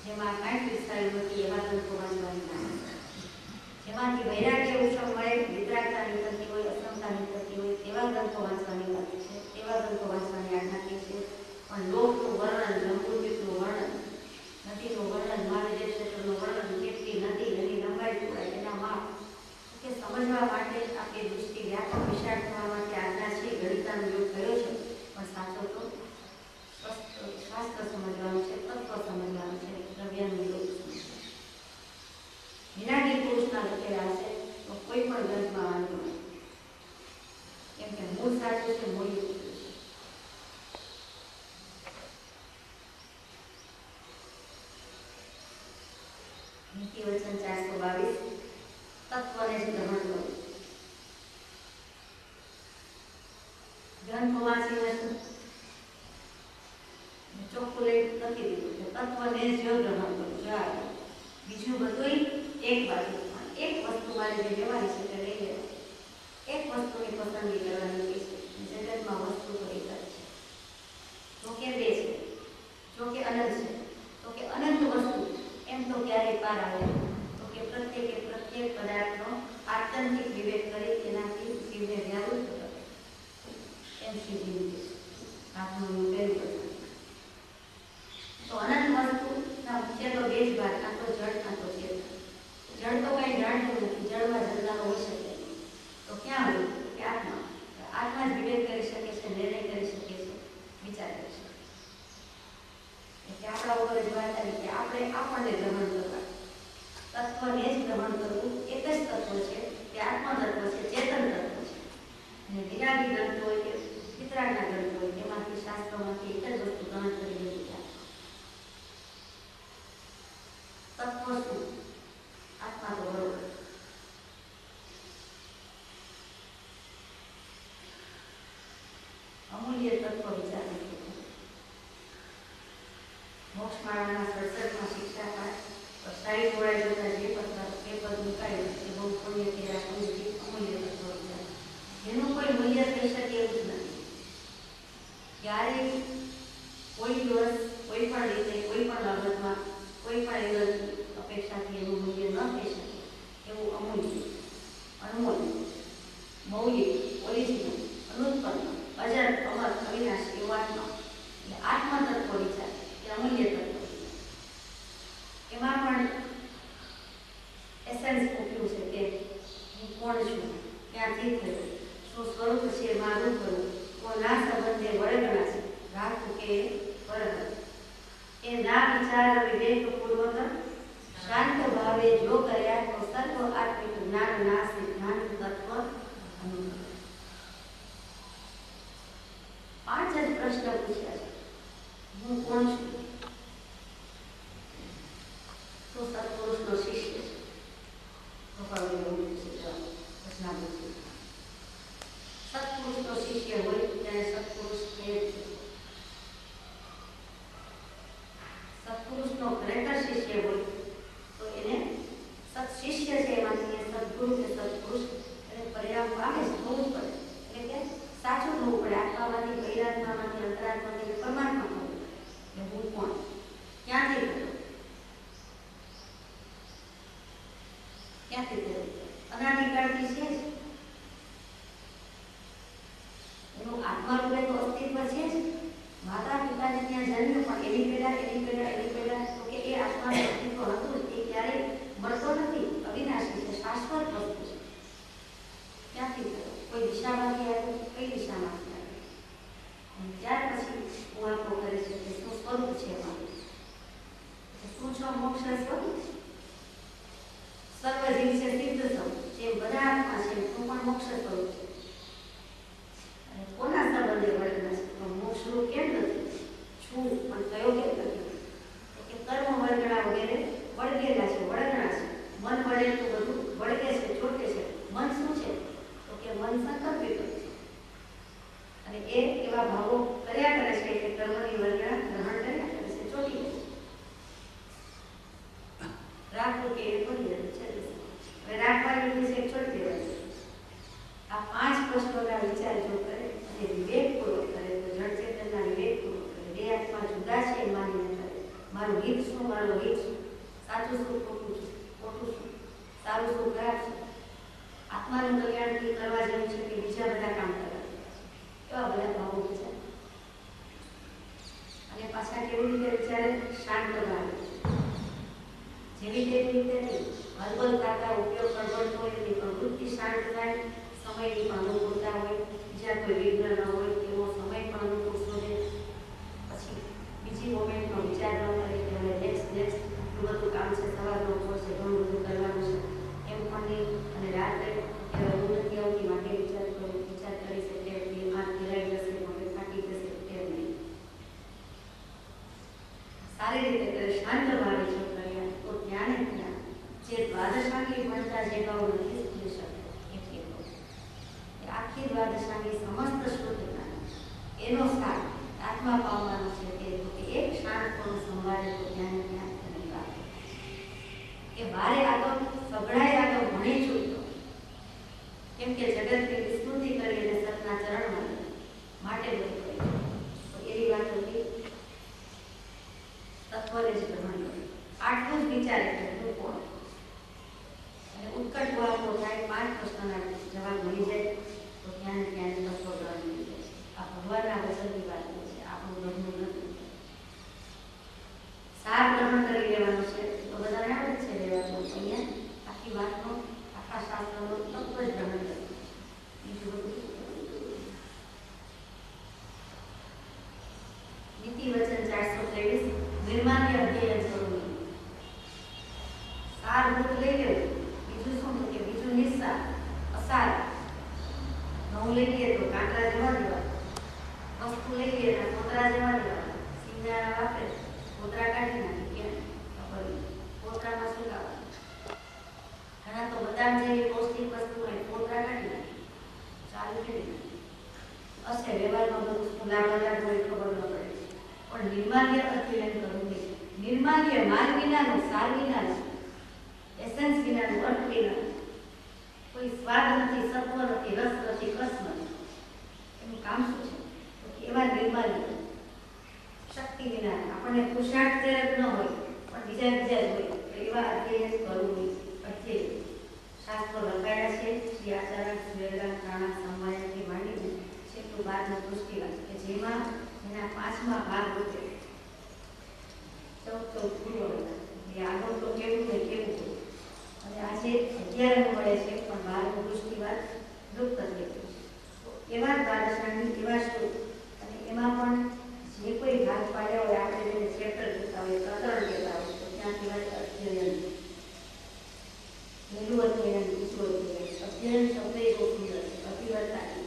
જેમાં કાંઈ વિસ્તારેલું નથી એવા ગ્રંથો વાંચવાની આજ્ઞા છે. જેમાંથી વૈરાગ્ય ઉત્સવ મળે, વિતરાગતા નીકળતી હોય, અસમતા નીકળતી હોય તેવા ગ્રંથો વાંચવાની વાત છે, તેવા ગ્રંથો વાંચવાની આજ્ઞા થઈ છે. પણ લોકનું વર્ણન, જંબુદ્વીપનું વર્ણન, નદીનું વર્ણન, મહાવિદ્ય ક્ષેત્રનું વર્ણન, કેટલી નદી, એની લંબાઈ પૂરાય, એના માપ કે સમજવા માટે આપણી દૃષ્ટિ વ્યાપક વિશાળ થવા માટે આજ્ઞા છે. ગણિતાનો યોગ કર્યો છે, પણ સાચો તો શાસ્ત્ર સમજવાનું છે, તત્વ સમજવાનું છે, દ્રવ્યનો યોગ સમજવાનો. વિરાગી પુરુષના લખેલા છે તો કોઈ પણ ગ્રંથમાં વાંધો નહીં, કેમ કે મૂળ સાચું છે, મૂળ નીતિ વચન 422 તત્વને જ ગ્રહણ કરવું. ગ્રંથો વાંચીને ચોખ્ખું લઈ નથી દીધું કે તત્વને જ ગ્રહણ કરવું. બીજું બધું એક બાજુ, એક વસ્તુ મારે જે લેવાની છે તે લઈ લેવાની, એક વસ્તુની પસંદગી કરવાની છે. જગતમાં વસ્તુ તો એક જ છે, જો કે બે છે, જો કે અનંત છે, તો કે અનંત વસ્તુ એમ તો ક્યારેય પાર આવે, તો કે પ્રત્યેક પદાર્થનો આત્યંતિક વિવેક કરી તેનાથી જીવને વ્યાવૃત કરે એમ શ્રીજીનું છે. આત્માનું પહેલું વચન. તો અનંત વસ્તુના મુખ્ય તો બે જ ભાગ, કાં તો જળ કાં તો ચેતન. જળ તો કંઈ જાણતું નથી, જળમાં જળનારો હોઈ શકે, તો ક્યાં હોય કે આત્મા. આત્મા જ વિવેક કરી શકે છે, નિર્ણય કરી શકે છે, વિચાર કરી શકે. એટલે આપણા ઉપર જવાબદારી કે આપણે આપણને ગ્રહણ કરવા, તત્વને જ ગ્રહણ કરવું. એક જ તત્વ છે, તે આત્મા તત્વ છે, ચેતન તત્વ છે. અને વિરાગી ગ્રંથ હોય કે વિતરાગના ગ્રંથ હોય તેમાંથી શાસ્ત્રોમાંથી એક જ વસ્તુ ગ્રહણ કરી લીધી. તત્વ શું? આત્મા તો બરોબર. અમૂલ્ય તત્વ વિચાર મોક્ષમાળાના 67માં શિક્ષા પાઠ સારી જોડાઈ જતા જે પદ મુકાયું એ બહુ પુણ્ય કેરા અમૂલ્ય તત્વ વિચાર, જેનું કોઈ મૂલ્ય થઈ શકે એવું જ નથી. ક્યારેય કોઈ દિવસ કોઈ પણ રીતે કોઈ પણ બાબતમાં કોઈ પણ એવી અપેક્ષાથી એનું મૂલ્ય ન થઈ શકે એવું અમૂલ્ય, અનમોલ, મૌલિક, ઓરિજિનલ, અનુત્પન્ન, અજર, અમર, અવિનાશી એવું આત્મા. એટલે આત્મા તત્વ વિચાર કે અમૂલ્ય તત્વ. એમાં પણ એસેન્સ મૂક્યું છે કે હું કોણ છું, ક્યાંથી થયું, શું સ્વરૂપ છે મારું થયું, કોના સંબંધે વળગણા છે, રાખું કે વરગ એ ના વિચાર વિવેક પૂર્વક શાંત ભાવે જો કર્યા તો સર્વ આત્મિક જ્ઞાન ના સિદ્ધાંત તત્વ અનુભવ. 5 જ પ્રશ્ન પૂછ્યા છે. હું કોણ છું? તો સત્પુરુષનો શિષ્ય છે. તો હવે એવું છે પ્રશ્ન પૂછ્યો. સત્પુરુષનો શિષ્ય હોય ત્યારે સત્પુરુષ એ જ છે. સત્પુરુષનો ખરેખર શિષ્ય હોય તો એને સત્શિષ્ય છે, એમાંથી સદગુરુ કે સત્પુરુષ એને પરિણામ પામે જ થવું જ પડે. એટલે કે સાચું થવું પડે. આત્મામાંથી બહિરાત્મામાંથી અંતરાત્માથી પરમાત્મા થવું પડે. એટલે હું કોણ, ક્યાંથી થયું, ક્યાંથી થયું, અનાદિકાળથી છે જ એનું આત્મા રૂપે તો અસ્તિત્વ છે જ. માતા પિતાને ત્યાં જન્મ્યું પણ એની પહેલા તો કે એ આત્માનું અસ્તિત્વ હતું જ. એ ક્યારેય મળતો નથી, અવિનાશી છે, શાશ્વત વસ્તુ છે. ક્યાંથી થયો, કોઈ દિશામાંથી આવ્યું, કઈ દિશામાંથી આવ્યું, ત્યાર પછી ઓળખો કરે છે કે શું સ્વરૂપ છે એમાં. શું છો? મોક્ષ સ્વરૂપ છે. સર્વજીવ છે સિદ્ધ સ્વરૂપ, જે બધા આત્મા છે તું પણ મોક્ષ સ્વરૂપ છે. એ એવા ભાવો કર્યા કરે છે કે કર્મની વર્ગણા ગ્રહણ કર્યા કરે છે, ચોટી જાય. રાખવું કે એ પડી જાય છે. હવે રાખવાની છે છોડી દેવાય. આ 5 પ્રશ્નોના વિચાર જો કરે અને વિવેકપૂર્વક કરે તો જળ ચેતનના વિવેકપૂર્વક કરે. બે આત્મા જુદા છે એ માનીને કરે. મારું હિત શું, મારું હિત શું, સાચું શું, ખોટું શું, ખોટું શું, સારું શું, ખરાબ શું, આત્માનું કલ્યાણ કરવા જેવું છે કે બીજા બધા કામ કરવા, એવા બધા ભાવો વિચારે. અને પાછા કેવી રીતે વિચારે? શાંત કરવા જેવી તેવી રીતે નહીં. હલબલ કરતા ઉપયોગ કરવો હોય એની પ્રવૃત્તિ શાંત થાય, સમયની પણ અનુકૂળતા હોય, જ્યાં કોઈ વિઘ્ન ન હોય તેવો સમય પણ અનુકૂળ શોધે. પછી બીજી મોમેન્ટનો વિચાર ન કરે કે હવે નેક્સ્ટ એટલું બધું કામ છે, સવારનો કોર્સ છે, ઘણું બધું કરવાનું છે એમ પણ નહીં. અને રાત્રે ઉન્નતિ આવતી માટે વિચાર કરી શકે, એમાં ફેરાઈ જશે, મગજ ફાટી જશે એમ નહીં. સારી રીતે કરે, શાંત ભાવે જો કર્યા તો જ્ઞાન જ્ઞાન જે દ્વાદશાંગી ભણતા જે ભાવ નથી ભૂલી શકતો એટલે આખી દ્વાદશાંગી સમસ્ત શુદ્ધ જ્ઞાન એનો સાર આત્મા પામવાનો છે તે એક શાંતપણું સંભાળે તો જ્ઞાન જ્ઞાન કરી વાત એ બારે આગળ સગડાય આગળ ભણી ચૂક્યો. કેમ કે જગતની વિસ્મૃતિ કરી અને સતના ચરણમાં માટે બધું કરી તો એવી વાત હતી. તત્વને જ ગ્રહણ કર્યું. આટલું જ વિચારે કે હું કોણ, અને ઉત્કટ વાતો થાય, 5 પ્રશ્નના જવાબ મળી જાય તો જ્ઞાન જ્ઞાન તત્વ ગ્રહણ મળી જાય. આ ભગવાનના વચનની વાત છે, આપણું ગ્રહણ નથી. સાર ગ્રહણ કરી લેવાનું છે તો બધાને આવડે છે લેવાનું. અહીંયા આખી વાતનો આખા શાસ્ત્રનો તત્વ જ ગ્રહણ કરે. બીજું બધું નીતિ વચન 423 નિર્માલ્ય અધ્યયન જરૂરી. સારભૂત લઈ લેવું. બીજું શું કે બીજું નિસ્સાર અસાર. ઘઉં લઈ લઈએ તો કાંકરા જેવા દેવા, વસ્તુ લઈ લઈએ તો કોતરા જેવા દેવા. સિંગારા વાપરે કોતરા કાઢી નાખી, કેમ ખબર નહીં કોતરામાં શું લાવવાનું. ઘણા તો બદામ જેવી પૌષ્ટિક વસ્તુ હોય કોતરા કાઢી નાખી, ચાલુ કરી નાખી. હશે વ્યવહારમાં બધું શું લાભદાયક હોય ખબર ન પડે. પણ નિર્માલ્ય અધ્યયન કરવું નહીં. નિર્માલ્ય માલ વિનાનું, સાર વિનાનું, એસેન્સ વિનાનું, અર્થ વિનાનું, કોઈ સ્વાદ નથી, સત્વ નથી, રસ નથી, કસ નથી. એનું કામ શું છે? તો એવા નિર્માલ્ય શક્તિ વિના આપણને પુરુષાર્થ જ ન હોય પણ બીજા જ હોય એવા અધ્યયન કરવું નહીં. અધ્યયન શાસ્ત્રો લખાયા છે શ્રી આચાર્ય સુરેન્દ્ર રાણા સંવાદથી માંડીને છેલ્લું 12 પુસ્તિકા કે જેમાં એના 5મા ભાગ રૂપે 14 પૂર્વ એ આગળ તો કેવું ને કેવું હોય. અને આજે 11 મળે છે પણ 12 પુસ્તિકા લુપ્ત થઈ ગઈ. એવા દ્વાદશાંગી એવા શ્લોક અને એમાં પણ જે કોઈ ભાગ પાડ્યા હોય આપણે જેને ચેપ્ટર કહેતા હોય, પ્રકરણ કહેતા હોય તો ત્યાં કહેવાય અધ્યયન. પહેલું અધ્યયન, બીજું અધ્યયન. અધ્યયન શબ્દ એ બહુ સુંદર છે, અતિવર્તાની.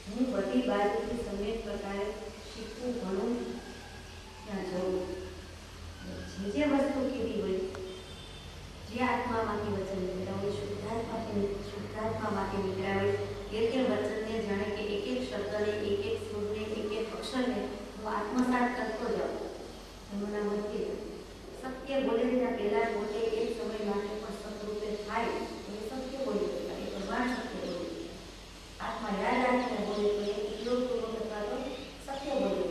હું બધી બાજુથી સમ્યક પ્રકારે શીખવું, ભણવું, ત્યાં જવું. જે વસ્તુ કીધી હોય, જે આત્મામાંથી વચન નીકળ્યા હોય, શુદ્ધાત્મામાંથી નીકળ્યા હોય એ વચનને જાણે કે એક એક શબ્દને, એક એક સુરને, એક એક અક્ષરને હું આત્મસાત કરતો જાઉં. એનું નામ અધ્યયન. સત્ય બોલે તેના પહેલા પોતે એક સમય માટે પણ સદરૂપે થાય એ સત્ય બોલી શકાય. એ ભગવાન સત્ય બોલે. આત્મા યાદ રાખીને બોલે તો એ ઉપયોગપૂર્વક અથવા તો સત્ય બોલે.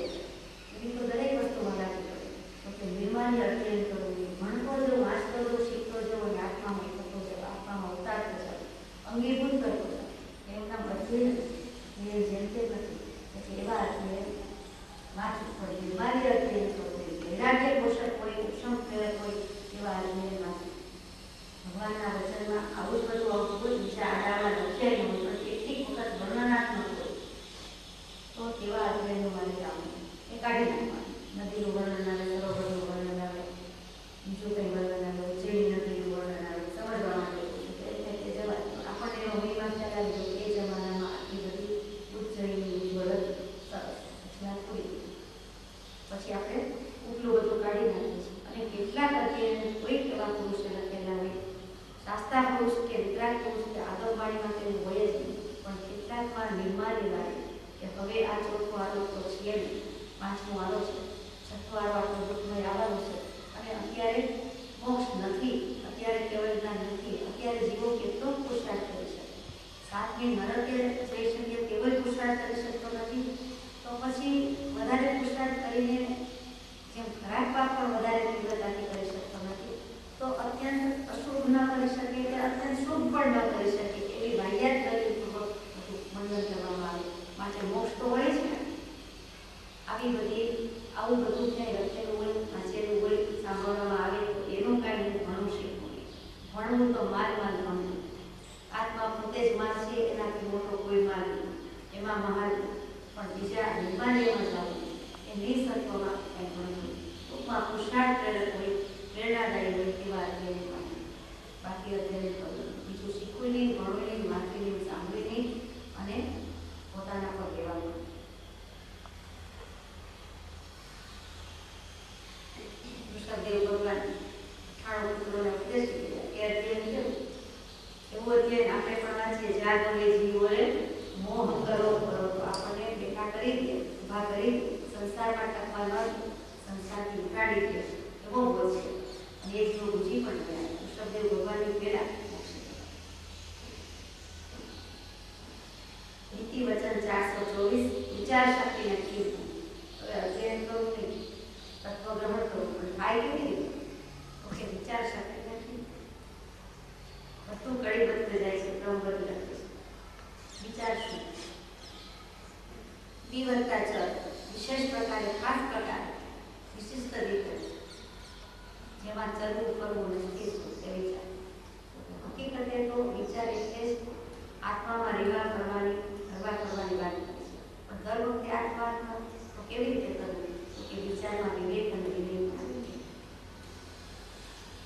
એવી તો દરેક વસ્તુમાં લાગી પડે. તો કે નિર્માલ્ય અધ્યયન કરવું, ભણતો જો, વાંચતો જો, શીખતો જો અને આત્મામાં થતો જાવ, આત્મામાં ઉતારતો જાવ, અંગીભૂત કરતો જાવ. એનું નામ અધ્યયન. એ જેમ તે નથી. પછી એવા અધ્યયન વાંચવું પડે. નિર્માલ્ય અધ્યયન કરવું, વૈરાગ્ય પોષક હોય, ઉપશમ પ્રેરક હોય એવા અધ્યયન વાંચવું. ભગવાનના વચનમાં આવું જ બધું આવતું હોય, બીજા આડામાં લખ્યા હોય પણ કેટલીક વખત વર્ણનાત્મક હોય તો તેવા અધ્યયનો મારે જવાનું એ કાઢી નાખવાનું. નદીનું વર્ણન આવે, સરોવરનું વર્ણન આવે, બીજું કંઈ વર્ણન આવે, ઉજ્જૈની નદીનું વર્ણન આવે, સમજવા માટે એટલે તે જવાય. આપણને એનો મહિમા ખ્યાલ આવી ગયો એ જમાનામાં આટલી બધી ઉજ્જૈની ઉજ્જવળ સરસ જ્યાં પૂરી. પછી આપણે એટલું બધું કાઢી નાખીએ છીએ. અને કેટલાક અધ્યયન કોઈક એવા પુરુષે લખેલા હોય, શાસ્ત્રા પુરુષ કે વિતરાગ પુરુષ કે આગળવાણીમાં તેનું હોય જ નહીં, પણ કેટલાકમાં નિર્માલ્ય લાગે કે હવે આ ચોથો આરો તો છે નહીં, પાંચમો આરો છે, છઠ્ઠો આરો આપણો દુઃખમય આવવાનો છે અને અત્યારે મોક્ષ નથી, અત્યારે કેવળ જ્ઞાન નથી, અત્યારે જીવો કેટલો પુરુષાર્થ કરી શકે, સાતમી નરકે જઈ શકીએ તેવો પુરુષાર્થ કરી શકતો નથી, તો પછી વધારે પુરુષાર્થ કરીને જેમ ખરાબ પાપ પણ વધારે તીવ્રતાથી કરી શકતો નથી, તો અત્યંત અશુભ ન કરી શકે કે અત્યંત શુભ પણ ન કરી શકે એવી વાહિયાત કરીપૂર્વક મંડન કરવામાં આવે. માટે મોક્ષ તો હોય છે, આવી બધી આવું બધું ક્યાંય લખેલું હોય, વાંચેલું હોય, સાંભળવામાં આવે તો એનું કાંઈ ઘણું શીખવું. ભણવું તો માલ ભણવું, આત્મા પોતે જ માલ છે, એનાથી મોટો કોઈ માલ નહીં, એમાં મહાલ પણ બીજા નિર્માલ્યમાં જવું એ નિસત્વમાં કંઈ ભણવું. ટૂંકમાં પુરુષાર્થ પ્રેરક હોય, પ્રેરણાદાયી હોય તેવા અધ્યયન બાકી અધ્યયન કરવું, બીજું શીખવું નહીં, ભણવું નહીં, વાંચવું નહીં, સાંભળવું નહીં અને પોતાના પર લેવાનું. ઋષભદેવ ભગવાન 98 પુત્રોને ઉપદેશ કર્યા એ અધ્યયન કેવું? એવું અધ્યયન આપણે પણ વાંચીએ, જાગવે જીવોએ મોહ કરો કરો તો આપણને બેઠા કરી દે, ઊભા કરી દે, સંસારમાં ટકવા ન દે, સંસારથી ઉઠાડી દે, એવો બોધ છે અને એ જો બુજી પણ ગયા ઋષભદેવ ભગવાનની પહેલા નીતિ વચન 424 વિચાર શક્તિને કીધું. હવે અધ્યયન કરવું નહીં, તત્વ ગ્રહણ કરવું, પણ થાય કેવી રીતે? ઓકે, વિચાર શક્તિ નથી, બધું કડીબદ્ધ જાય છે, ક્રમબદ્ધ લખે છે. વિચાર શું? વિવર્તા ચલ વિશેષ પ્રકારે, ખાસ પ્રકારે, વિશિષ્ટ રીતે જેમાં ચલવું કરવું અને સ્થિર તે વિચાર. હકીકતે તો વિચાર એટલે જ આત્મામાં રીવા કરવાની વાત કરી છે, પણ દર વખતે આત્મા તો કેવી રીતે કરવું? કે વિચારમાં વિવેક અને વિવેક આવી છે.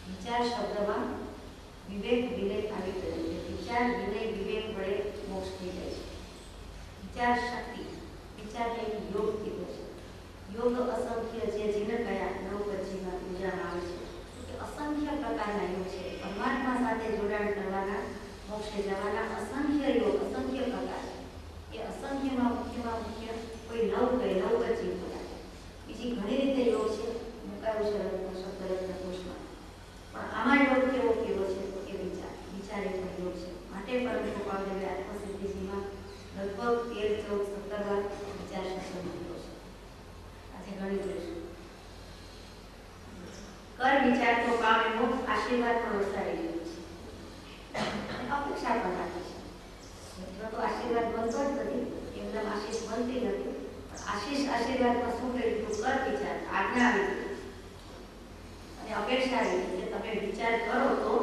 વિચાર શબ્દમાં વિવેક વિવેક આવી ગયું છે. વિચાર વિનય વિવેક વડે મોક્ષ થઈ જાય છે. વિચાર શક્તિ, વિચારને એક યોગ કીધો છે. યોગ અસંખ્ય જે જીન કયા 9-25માં પૂજામાં આવે છે કે અસંખ્ય પ્રકારના યોગ છે. પરમાત્મા સાથે જોડાણ કરવાના, મોક્ષે જવાના અસંખ્ય યોગ, અસંખ્ય પ્રકાર છે. એ અસંખ્યમાં મુખ્યમાં મુખ્ય કોઈ 9 કહે, 9-25 બોલાય. બીજી ઘણી રીતે યોગ છે, મુકાયું છે શબ્દરત્ન કોશમાં. પણ આમાં યોગ કેવો કેવો છે તો કે વિચાર, વિચાર એક યોગ છે. માટે પરમ કૃપાદેવે આત્મસિદ્ધિમાં લગભગ 13-14-17 વાર વિચાર શબ્દ મૂક્યો છે. આજે ઘણી જોઈશું. કર વિચાર તો પામે મોક્ષ, આશીર્વાદ પણ વરસાવી રહ્યો છે, અપેક્ષા પણ રાખે છે. મિત્રો તો આશીર્વાદ બનતો જ નથી, એમના આશીષ બનતી નથી, પણ આશીર્વાદમાં શું કહ્યું? કર વિચાર, આજ્ઞા આવી અને અપેક્ષા આવી કે તમે વિચાર કરો તો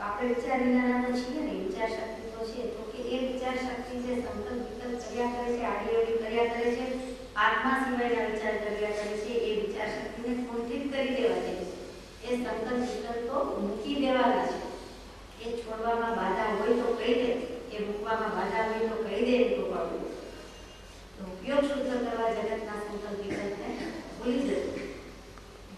આપણે વિચાર વિનાના તો છીએ ને, વિચાર શક્તિ તો છે, તો કે એ વિચાર શક્તિ જે સંકલ્પ વિકલ્પ કર્યા કરે છે, આડી અવડી કર્યા કરે છે, આત્મા સિવાયના વિચાર કર્યા કરે છે, એ વિચાર શક્તિને કુંઠિત કરી દેવા દે છે. એ સંકલ્પ વિકલ્પો મૂકી દેવાના છે. એ છોડવામાં બાધા હોય તો કહી દે, એ મૂકવામાં બાધા હોય તો કહી દે, તો ઉપયોગ શુદ્ધ કરવા જગતના સંકલ્પ વિકલ્પને ભૂલી જતું.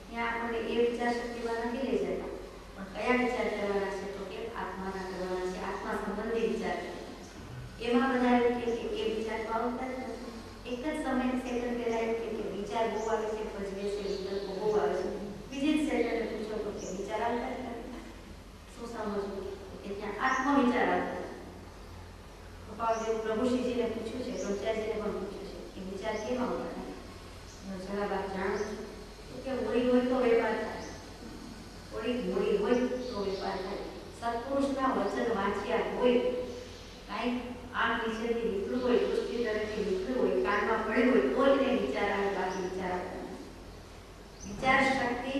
ત્યાં આપણે એ વિચાર શક્તિમાં નથી લઈ જતા, પણ કયા વિચાર કરવાના છે તો કે આત્માના કરવાના છે, આત્મા સંબંધી વિચાર કરવાના છે. એમાં બધા એવું કે એ વિચાર તો આવતા જ નથી. એક જ સમય સેકન્ડ પહેલા એવું કે વિચાર બહુ આવે છે, ભજવે છે, વિકલ્પો બહુ આવે છે. બીજી જ સેકન્ડે પૂછો તો કે વિચાર આવતા જ નથી. શું સમજવું? કે ત્યાં આત્મવિચાર આવતા નથી. કૃપાદેવ પ્રભુશ્રીજીને પૂછ્યું છે, બ્રહ્મચારીજીને પણ પૂછ્યું છે કે વિચાર કેમ આવતા નથી? જરા વાત જાણું છું કે હોળી હોય તો વેપાર થાય, હોળી હોય તો વેપાર થાય. સત્પુરુષના વચન વાંચ્યા હોય, કાંઈક આમ નીચેથી નીકળ્યું હોય, દૃષ્ટિ તરફથી નીકળ્યું હોય, કાનમાં પડ્યું હોય તો જ એને વિચાર આવે, બાકી વિચાર આવતા નથી. વિચાર શક્તિ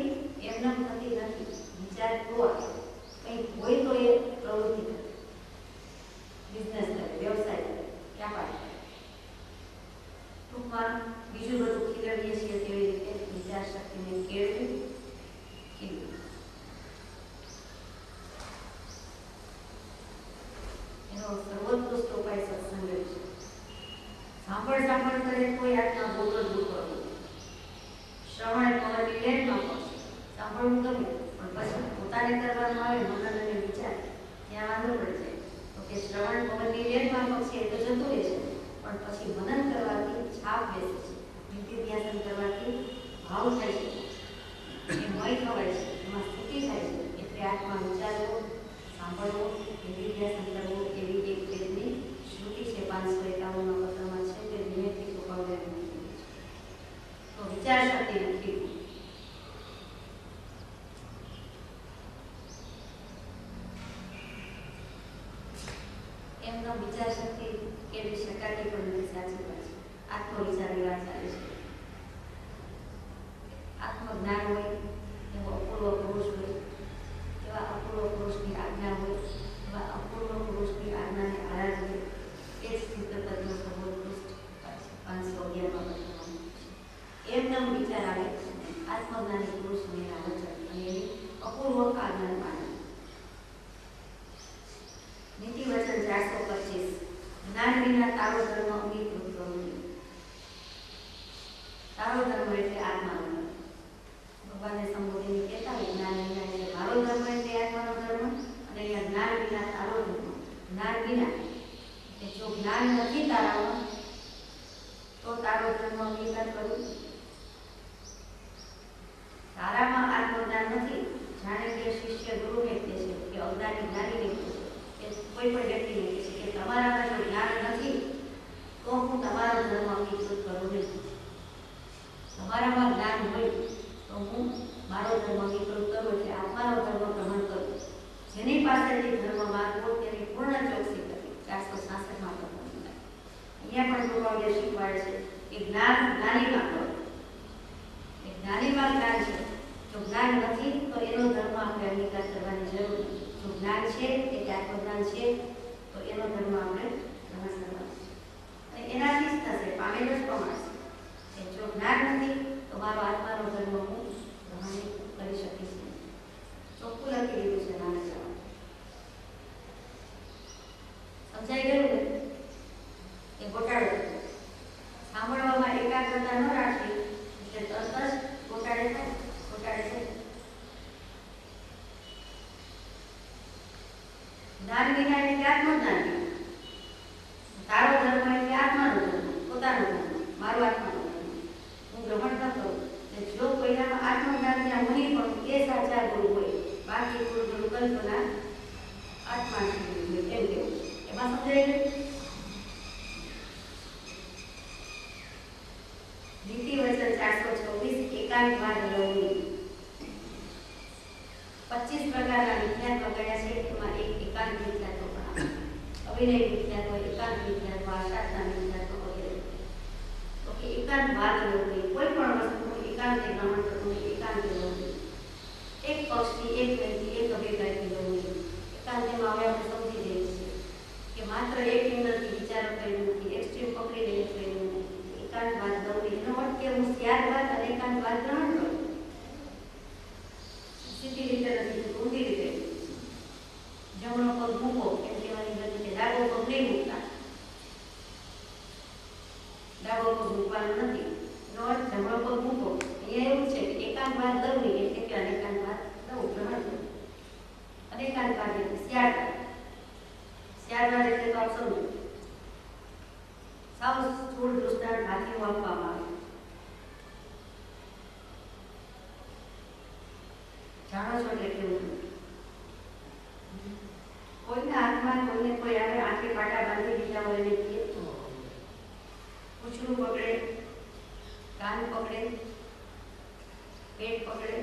એમને થતી નથી. વિચાર તો આવે, કંઈક હોય તો એ પ્રવૃત્તિ કરે, બિઝનેસ કરે, વ્યવસાય કરે, વ્યાપાર કરે. ટૂંકમાં બીજું બધું ખીલવીએ છીએ તેવી રીતે વિચાર શક્તિને કેળવું, ખીલવું. એનો સર્વોત્કૃષ્ટ ઉપાય સત્સંગ છે. સાંભળ કરે કોઈ આત્મા ભોગવ કરવું. શ્રવણ પવનની લેનમાં પડશે, સાંભળવું ગમે, પણ પછી પોતાને કરવાનું આવે મનન અને વિચાર, ત્યાં વાંધો પડી જાય. તો કે શ્રવણ પવનની લેનમાં પડશે એ તો જતું રહેશે, પણ પછી મનન કરવાથી છાપ બેસે છે, નિધિધ્યાસન કરવાથી ભાવ થાય છે, એ મય ખવાય છે, એમાં સ્થિતિ થાય છે. એટલે આત્મા વિચારવો, સાંભળવો, નિધિધ્યાસન કરવું એવી એક વેદની શ્રુતિ છે 551 પત્રમાં છે તે ધીમેથી ચોપાવવામાં આવી છે. તો વિચાર શક્તિ નથી. એમનો વિચાર શક્તિ કેળવી શકાતી પણ નથી. સાચી વાત છે. આત્મવિચારની વાત ચાલે છે. આત્મજ્ઞાન હોય એવો અપૂર્વ પુરુષ હોય, એવા અપૂર્વ પુરુષની આજ્ઞા હોય, એવા અપૂર્વ પુરુષની આજ્ઞાને આરાધવી એ જ સિદ્ધપદનો સર્વોત્કૃષ્ટ 511માં બતાવવાનું છે. એમનો વિચાર આવે આત્મજ્ઞાની પુરુષને વચન અને એની અપૂર્વ આજ્ઞા માને. નીતિ વચન 425 જ્ઞાન વિના તારો ધર્મ અંગીકૃત કરવો જોઈએ. તારો ધર્મ એટલે આત્માનો ધર્મ. ભગવાનને સંબોધીને કહેતા હોય જ્ઞાન વિના એટલે મારો ધર્મ એટલે આત્માનો ધર્મ, અને અહીંયા જ્ઞાન વિના તારો ધર્મ. જ્ઞાન વિના કે જો જ્ઞાન નથી તારામાં તો તારો ધર્મ અંગીકાર કરવું. તારામાં આત્મજ્ઞાન નથી. જાણે કે શિષ્ય ગુરુને કહે છે કે અજ્ઞાની જ્ઞાનીને કહે છે, કોઈ પણ વ્યક્તિને કહે છે કે તમારામાં જો જ્ઞાન નથી તો હું તમારો ધર્મ અંગીકૃત કરું નહીં. તમારામાં જ્ઞાન હોય તો હું મારો ધર્મ અંગીકૃત કરું, એટલે આત્માનો ધર્મ ગ્રહણ કરું. જેની પાસેથી ધર્મ માગવો તેની પૂર્ણ ચોકસી કરવી. 466માં પત્રમાં અહીંયા પણ ભગવાન શીખવાડે છે કે જ્ઞાન જ્ઞાનીમાં કરો. જ્ઞાનીમાં જ્ઞાન છે, જો જ્ઞાન નથી તો એનો ધર્મ આપણે અંગીકાર કરવાની જરૂર નથી. જો જ્ઞાન છે એટલે આત્મજ્ઞાન છે તો એનો ધર્મ આપણે ગ્રહણ કરવાનો છે, અને એનાથી જ થશે, પામેલ જ પ્રમાણશે. જો જ્ઞાન નથી તો મારો આત્માનો ધર્મ હું ગ્રહણ કરી શકીશ નહીં. ચોખ્ખું લખી દીધું છે નાના જવાબ. સમજાઈ ગયું ને? એ ગોટાળો સાંભળવામાં એકાગ્રતા ન રાખવી એટલે તરત જ ગોટાળે થાય. જ્ઞાન વિના એટલે આત્મજ્ઞાન વિના. તારો ધર્મ એટલે આત્માનો ધર્મ, પોતાનો ધર્મ, મારો આત્માનો ધર્મ હું ગ્રહણ ન કરું. જો કોઈનામાં આત્મજ્ઞાન ત્યાં નહીં પણ એ સાચા ગુરુ હોય, બાકી ગુરુ કલ્પના આત્મા હોય એમ કેવું. એમાં સમજાય ગયું? નીતિ વચન 426 એકાંતવાદ લવની 25 પ્રકારના વિજ્ઞાન વગાડ્યા છે. એમાં એક એકાંત વિજ્ઞાનો પણ આવે. અભિનય વિજ્ઞાનો, એકાંત વિજ્ઞાનો, આશાસના વિજ્ઞાનો વગેરે. તો કે એકાંતવાદ લવની કોઈ પણ વસ્તુનું એકાંતે ગ્રહણ કરવું, એકાંતે લવની. એક પક્ષથી, એક વ્યક્તિ, એક અભિપ્રાયથી લવની. એકાંતમાં હવે આપણે સમજી જઈએ છીએ કે માત્ર એક ઇન્દ્રથી વિચારો કરી નથી, એક્સ્ટ્રીમ પકડી લઈએ કરી નથી. એકાંતવાદ લવની એનો અર્થ કે હું ત્યારબાદ અને એકાંતવાદ ગ્રહણ કરું. સીધી રીતે નથી, ઊંધી રીતે. જમણો પગ મૂકો એમ કહેવાની નથી કે ડાબો પગ નહીં મૂકતા. ડાબો પગ મૂકવાનો નથી, એનો અર્થ જમણો પગ મૂકો. અહીંયા એવું છે કે એકાંતવાદ લવની એટલે કે અનેકાંતવાદ લવ ગ્રહણ કરવું. અનેકાંતવાદ એટલે ત્યારબાદ. ત્યારબાદ એટલે તો આપ સમજો સાવ સ્થૂળ દૃષ્ટાંત હાથીનું આપવામાં આવે. જાણો છો એટલે કેવું? કોઈના હાથમાં કોઈને કોઈ આવે આંખે પાટા બાંધી દીધા હોય એને કહે પૂછડું પકડે, કાન પકડે, પેટ પકડે,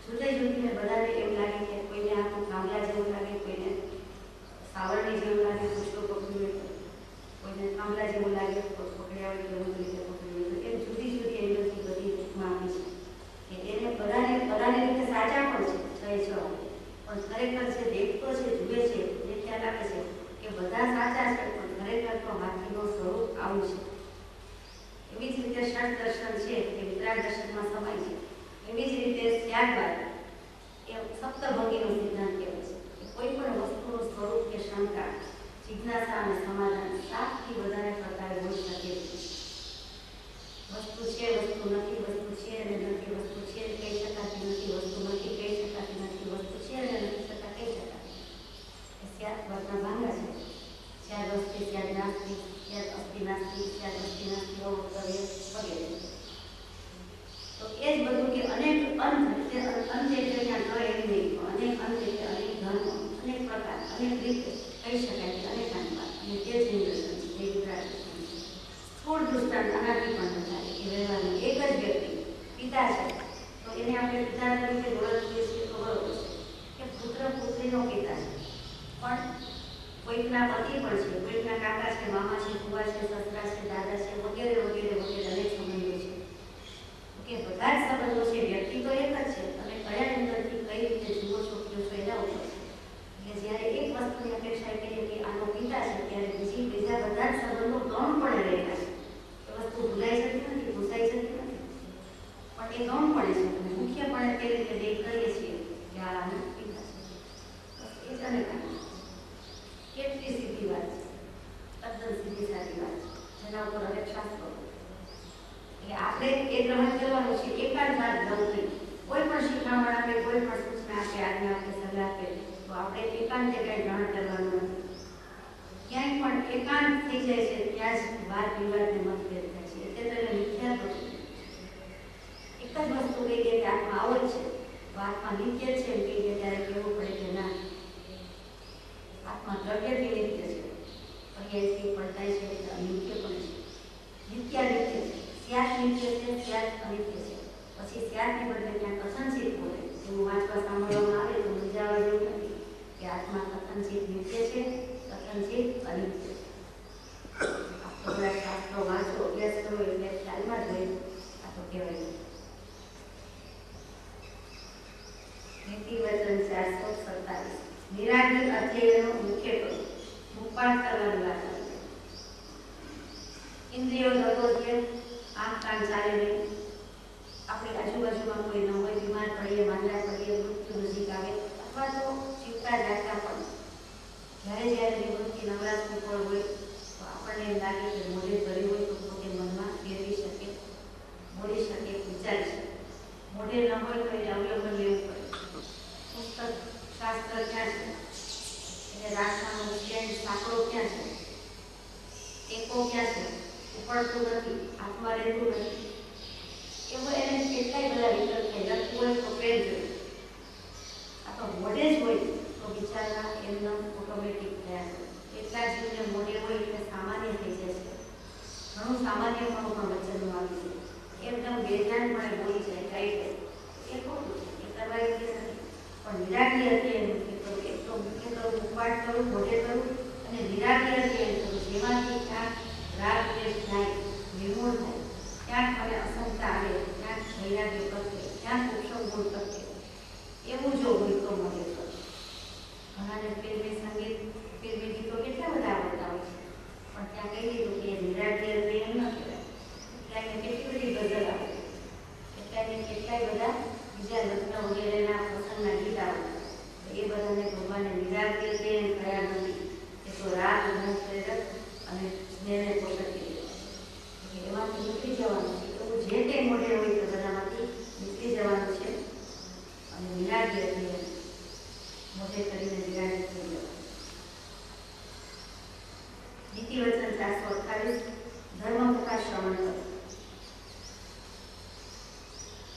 જુદે જુદીને બધાને એમ લાગે કે કોઈને આખું થાંભલા જેવું લાગે, કોઈને સાવરણી જેવું લાગે, પૂછડું પકડ્યું હોય, કોઈને થાંભલા જેવું લાગે, પકડ્યા હોય કેવું રીતે પકડ્યું હોય. એમ જુદી જુદી એમની બધી રીતમાં આપી છે કે એને બધાને રીતે સાચા પણ છે 6 પણ ખરેખર છે દેખતો છે, જુએ છે, એ ખ્યાલ આપે છે કે બધા સાચા છે પણ ખરેખર તો હાથીનું સ્વરૂપ આવું છે. એવી જ રીતે ષડ દર્શન છે કે વિતરાગ દર્શનમાં સમાય છે. એવી જ રીતે ત્યારબાદ એ સપ્તભંગીનો સિદ્ધાંત કહેવાય છે કે કોઈ પણ વસ્તુનું સ્વરૂપ કે શંકા, જિજ્ઞાસા અને સમાધાન 7થી વધારે પ્રકારે હોઈ શકે છે. વસ્તુ છે, વસ્તુ નથી, વસ્તુ છે અને નથી, વસ્તુ છે કહી શકાતી નથી, વસ્તુ નથી કહી શકાતી નથી, વસ્તુ છે અને નથી છતાં કહી શકાતી. એ 7 વર્ગના ભાંગા છે. 4 વસ્તી, 4 નાસ્તી, 4 અસ્તિ નાસ્તિ સ્યાદ અસ્તિ નાસ્તિ વગેરે વગેરે. તો એ જ બધું કે અનેક અંત એટલે ત્યાં ન એમ નહીં, અનેક અંત એટલે અનેક ધર્મ, અનેક પ્રકાર, અનેક રીતે કહી શકાય કે અનેક વાત. અને તે જ નિદર્શન છે, તે વિતરાગ સ્થૂળ દૃષ્ટાંત આનાથી પણ બતાવે કે વ્યવહારમાં એક જ વ્યક્તિ પિતા છે તો એને આપણે પિતા તરીકે ઓળખીએ છીએ તો બરોબર છે કે પુત્ર પુત્રીનો પિતા છે, પણ કોઈકના પતિ પણ છે, કોઈકના કાકા છે, મામા છે, ફુવા છે, સસરા છે, દાદા છે, વગેરે વગેરે વગેરે અનેક સંબંધો છે. કે બધા જ સંબંધો છે, વ્યક્તિ તો એક જ છે, તમે કયા અંદરથી કઈ રીતે જુઓ છો કયો છો એના ઉપર છે. એટલે જ્યારે એક વસ્તુની અપેક્ષા કરીએ કે આનો પિતા છે ત્યારે બીજા બધા જ સંબંધો ગૌણપણે રહેલા છે. એ વસ્તુ ભૂલાઈ જતી નથી, ભૂસાઈ જતી નથી, પણ એ ગૌણપણે છે અને મુખ્યપણે તે રીતે દેખ કરીએ છીએ કે આ આનો પિતા છે. એ જ અનેક કેટલી સીધી વાત છે, તદ્દન સીધી સારી વાત છે, જેના ઉપર અનેક શાસ્ત્રો. એટલે આપણે એ ગ્રહણ કરવાનું છે, એકાદ વાત ગમતી કોઈ પણ શિખામણ આપે, કોઈ પણ સૂચના આપે, આજ્ઞા આપે, સલાહ આપે તો આપણે એકાંતે કંઈ ગ્રહણ કરવાનું નથી. ક્યાંય પણ એકાંત થઈ જાય છે ત્યાં જ વાત વિવાદને મતભેદ થાય છે. એટલે તો એને મિથ્યાત્વ એક જ વસ્તુ કહી દે કે આત્મા આવો જ છે, આત્મા નિત્ય છે એમ કહી દે ત્યારે કહેવું પડે કે ના, આત્મા દ્રવ્યથી નિત્ય છે, પર્યાયથી પડતાય છે એટલે અનિત્ય પણ છે. નિત્યાનિત્ય છે, સ્યાત નિત્ય છે, સ્યાત અનિત્ય છે. પછી સ્યાતની બદલે ત્યાં કથનચિત બોલે એવું વાંચવા સાંભળવામાં આવે તો મૂંઝાવા જેવું નથી કે આત્મા કથનચિત નિત્ય છે, કથનચિત અનિત્ય છે. આ તો બધા શાસ્ત્રો વાંચો, અભ્યાસ કરો એટલે ખ્યાલમાં જ હોય. આ તો કહેવાય નીતિ વચન 427 નિરાકર અધ્યયનો મુખ્ય કરો મુખપાઠ કરવાની વાત કરી. ઇન્દ્રિયો દરરોજ આંખ કાન ચાલે નહીં, આપણી આજુબાજુમાં કોઈ ન હોય, બીમાર પડીએ, માંદા પડીએ, મૃત્યુ નજીક આવે અથવા તો જીવતા જાગતા પણ જ્યારે જ્યારે નિવૃત્તિ નવરાત્રિ ફળ હોય તો આપણને એમ લાગે કે મોઢે ધરી હોય તો પોતે મનમાં ફેરવી શકે, બોલી શકે, વિચારી શકે. મોઢે ન હોય તો એ અવલંબન લેવું પડે. પુસ્તક શાસ્ત્ર ક્યાં છે, એટલે રાખવાનો સ્ટેન્ડ સાંકળો ક્યાં છે, ટેકો ક્યાં છે, ઉપડતું નથી, હાથમાં રહેતું નથી. એવો એને કેટલાય બધા વિકલ્પ થાય. લખવું હોય તો પેન જોઈએ, આ તો મોઢે જ હોય તો બિચારા એમના ઓટોમેટિક થયા છે. એટલા જીવને મોઢે હોય એટલે સામાન્ય થઈ જશે, ઘણું સામાન્યપણું પણ વચનમાં આવી જાય, એકદમ બેજાનપણે બોલી જાય, કાંઈ જાય એ ખોટું છે, એ કરવા યોગ્ય નથી. પણ નિરાકરી અધ્યયન મુખ્ય કરું, એક તો મુખ્ય કરું, મુખપાઠ કરું, મોઢે કરું અને નિરાકરી અધ્યયન કરું, જેમાંથી ક્યાંક રાગ દ્વેષ જાય, નિર્મૂળ થાય, ક્યાંક મને અસંગતા આવે, ક્યાંક વૈરાગ્ય પ્રત્યે, ક્યાંક ઉપશમ ગુણ પ્રત્યે એવું જો હોય તો મને કરું. ઘણાને ફિલ્મી સંગીત, ફિલ્મી ગીતો કેટલા બધા આવડતા હોય છે, પણ ત્યાં કહી દીધું કે નિરાકરી અધ્યયન ન કહેવાય. એટલાને કેટલી બધી ગઝલ આવે, એટલાને કેટલાય બધા બીજા લગ્ન વગેરેના પ્રસંગના ગીત આવે, એ બધાને ભગવાને નિરાકરી અધ્યયન કર્યા નથી. એ તો રાગ મોહ પ્રેરક અને સ્નેહને પોષક એમાંથી નીકળી જવાનું છે. એવું જે કંઈ મોઢે હોય તો બધામાંથી નીકળી જવાનું છે અને નિરાકરી અધ્યયન મોઢે કરીને નિરાકરી થઈ જવાનું. નીતિ વચન 428 ધર્મ કથા શ્રવણ કરો.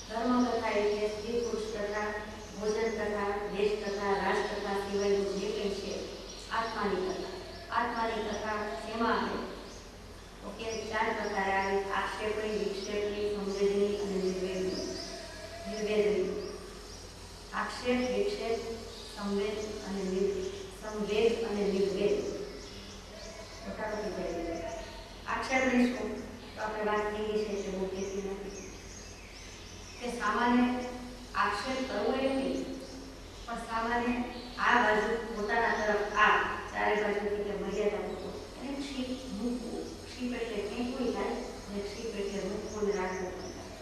ધર્મ કથા એટલે સ્ત્રી પુરુષ કથા, ભોજન કથા, દેશ કથા, રાજ કથા સિવાયનું જે કંઈ છે આત્માની કથા. આત્માની કથા શેમાં આવે તો કે 4 પ્રકારે આવે: આક્ષેપણી, વિક્ષેપણી, સંવેદની અને નિર્વેદની. આક્ષેપ, વિક્ષેપ, સંવેદ અને નિર્વેદ. મોટાભાગે જાય. આક્ષેપણી શું તો આપણે વાત થઈ ગઈ છે એટલે બહુ કહેતી નથી કે સામાન્ય આક્ષેપ કરવો એ નહીં, પણ સામાન્ય આ બાજુ પોતાના તરફ આ ચારે બાજુથી કે મર્યાદા મૂકો અને ક્ષીપ મૂકવું. ક્ષીપ એટલે ફેંકવું થાય અને ક્ષીપ એટલે મૂકવું ને રાખવું પણ થાય.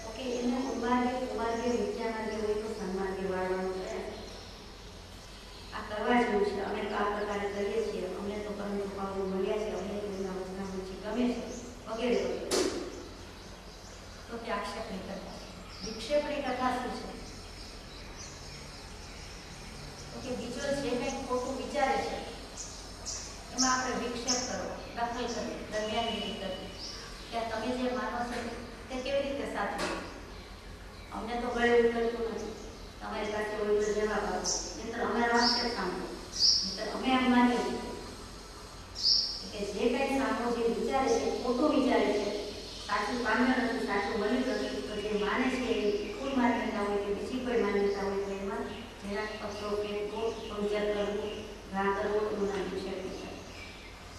ઓકે, એને ઉમાર્ગે વિદ્યામાર્ગે હોય તો સન્માર્ગે વાળવાનો પ્રયાસ આ કરવા જેવું છે. અમે તો આ પ્રકારે કરીએ છીએ, અમને તો પરમ કૃપાઓ મળ્યા છે, અમને એમના વચનામૃતિ ગમે છે વગેરે વગેરે. તો તે આક્ષેપણી કરતા. વિક્ષેપણી દાખલ કરે દરમિયાનગીરી કરવી કે તમે જે માનો છો તે કેવી રીતે સાચું. અમને તો ગળે ઉતરતું નથી, તમારી પાસે હોય તો જવાબ આપો, નહીંતર અમારા વાક્ય સાંભળો, નહીંતર અમે એમ માનીએ કે જે કંઈ સામો જે વિચારે છે ખોટું વિચારે છે, સાચું પામ્યો નથી, સાચું બન્યું નથી, તો જે માને છે એ કુલ માન્યતા હોય કે બીજી કોઈ માન્યતા હોય તો એમાં જરાક પત્રો કે સમજ્યા કરવું, ઘા કરવો એવું નામ છે.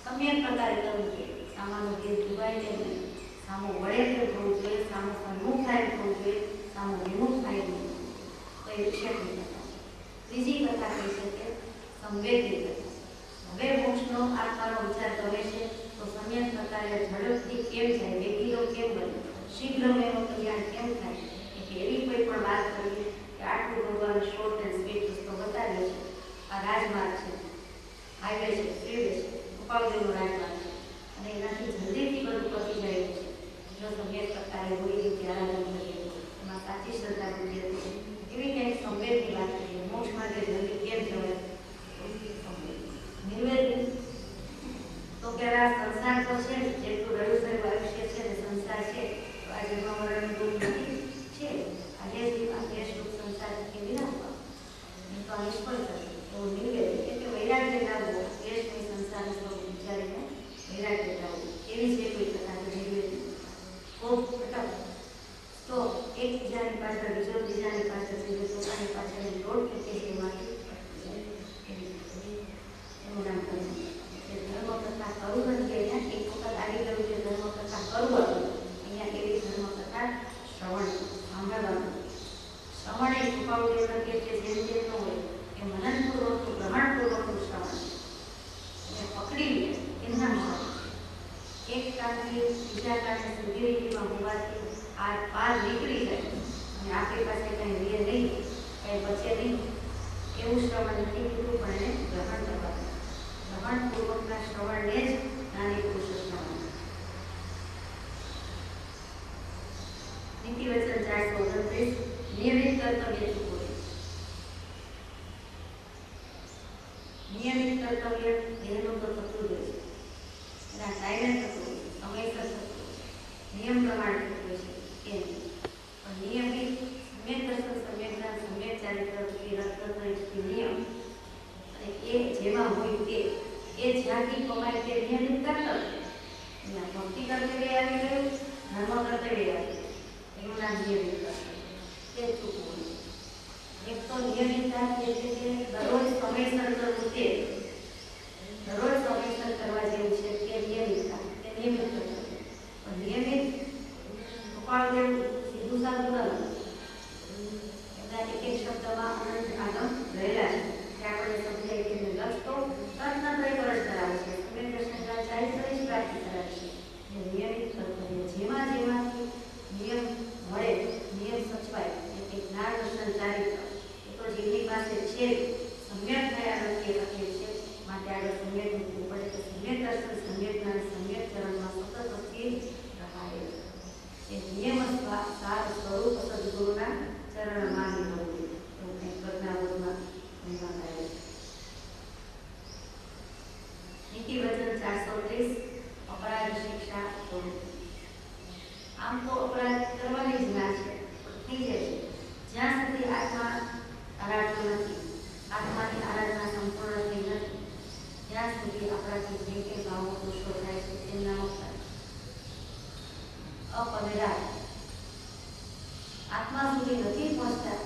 સમ્યક પ્રકારે કરવું જોઈએ, સામાનો ભેદ ડૂબાય તેમ નહીં, સામો વળે તેમ થવું જોઈએ, સામો સન્મુખ થાય થવું જોઈએ, સામો વિમુખ થાય નહીં. તો એ વિષયની કથા. ત્રીજી કથા કહી છે કે સંવેદની કથા. હવે મોક્ષનો આત્માનો વિચાર કરે છે તો સમ્યક પ્રકારે ઝડપથી કેમ જાય, વેગીલો કેમ બને, શીઘ્ર એનો કલ્યાણ કેમ થાય. કે એવી કોઈ પણ વાત કરવી કે આટલું ભગવાન શોર્ટ એન્ડ સ્વીટ રસ્તો બતાવ્યો છે, આ રાજમાર્ગ છે, હાઈવે છે, ફ્રીવે છે, ઉપાવદેવનો રાજમાર્ગ છે, અને એનાથી જલ્દીથી બધું પતી જાય છે જો સમ્યક પ્રકારે હોય રીતે આરાધન કરીએ, એમાં સાચી શ્રદ્ધા બુદ્ધિ હતી. એવી કંઈક સંવેદની વાત કરીએ, મોક્ષ માટે જલ્દી કેમ જવાય. નિર્વેદ તો કે આ સંસાર તો છે, જેટલું રહ્યું થયું આયુષ્ય છે ને સંસાર છે, તો આ જન્મવરણ દુઃખ નથી છે, આજે જીવન દેશ દુઃખ સંસાર કેવી રાખવા, નહીં તો આ નિષ્ફળ થશે. તો નિર્વેદ એટલે વૈરાગ્ય લાવવો, દેશની સંસાર સ્વરૂપ વિચારીને વૈરાગ્ય લાવવું, એવી છે કોઈ કથા તો નિર્વેદ. ખૂબ ઘટક તો એક બીજાની પાછળ બીજો, બીજાની પાછળ બીજો, પોતાની પાછળ દોડ કે એમાંથી એનું નામ કર્યું. ધર્મ કથા કરવું નથી, અહીંયા એક વખત આવી ગયું છે ધર્મ કથા કરવું હતું, અહીંયા એવી ધર્મ કથા શ્રવણ સાંભળવાનું. શ્રવણ એ છુપાવવું એવું નથી કે જેમ જેમ ન હોય એ મનનપૂર્વકનું ગ્રહણપૂર્વકનું શ્રવણ એને પકડી લે એનું નામ શ્રવણ. એક કામથી બીજા કામને સીધી રીતિમાં હોવાથી આ પાર નીકળી જાય અને આપણી પાસે કંઈ રે નહીં, કંઈ બચે નહીં, એવું શ્રવણ નથી કીધું, પણ એને ગ્રહણ કરવાનું. ગ્રહણપૂર્વકના શ્રવણને જ જ્ઞાની પુરુષ શ્રવણ. નીતિવચન 429 નિયમિત કર્તવ્ય ચૂકવું. નિયમિત કર્તવ્ય એનું તો થતું જ હોય છે, એના ટાઈમે થતું હોય, સમયસર થતું હોય, નિયમ પ્રમાણે થતું હોય છે કેમ. પણ નિયમિત સમ્યક દર્શન, સમ્યક જ્ઞાન, સમ્યક ચારિત્ર, રક્ત નિયમ અને એ જેમાં હોય તે જ્યાંથી કમાય તે નિયમિત કર્તવ્ય. અહીંયા ભક્તિ કર્તવ્ય આવી ગયું, ધર્મ કર્તવ્ય આવી ગયું, એનું નામ નિયમિત કર્તવ્ય. તે ચૂકવું. એક તો નિયમિતતા એટલે કે દરરોજ સમયસર કરવું, તે દરરોજ સમયસર કરવા જેવું છે તે નિયમિતતા, તે નિયમિત કર્તવ્ય. પણ નિયમિત ઉપાડવું સીધું સાધું ન એમના એક એક શબ્દમાં અનંત આગમ રહેલા છે કે આપણે સમજાય કે લક્ષ તો તત્ન કઈ વર્ષ ધરાવે છે, તમે કૃષ્ણના ચારિત્રની જ પ્રાપ્તિ કરાવે છે. નિયમિત કર્તવ્ય જેમાં જેમાંથી નિયમ મળે, નિયમ સચવાય, એટલે જ્ઞાન દર્શન ચારિત્ર એ તો જેમની પાસે છે સમ્યક થયા નથી એ વખતે છે, માટે આગળ સમ્યક મૂકવું પડે કે સમ્યક દર્શન, સમ્યક જ્ઞાન, સમ્યક ચરણમાં સતત સ્થિર રહાય. એ નિયમ સાર સ્વરૂપ સદગુરુના ચરણ માની હોવું એવું કંઈક પ્રજ્ઞાબોધમાં કહેવામાં આવે છે. નીતિવચન 430 અપરાધ શિક્ષા સ્વરૂપ. આમ તો અપરાધ કરવાની જ ના છે, થઈ જાય છે જ્યાં સુધી આત્મા આરાધતો નથી, આત્માની આરાધના સંપૂર્ણ થઈ નથી, ત્યાં સુધી આપણાથી જે કે ભાવો દોષો થાય છે તેમના મુક્ત. અપરાધ આત્મા સુધી નથી પહોંચતા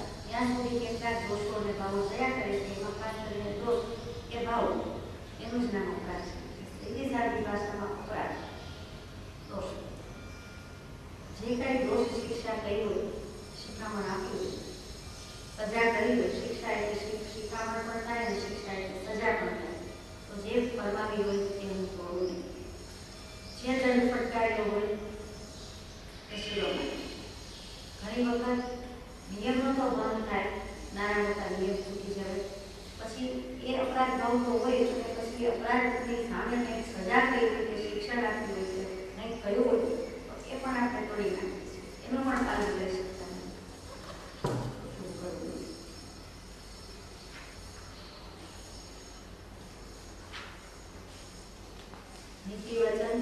વચન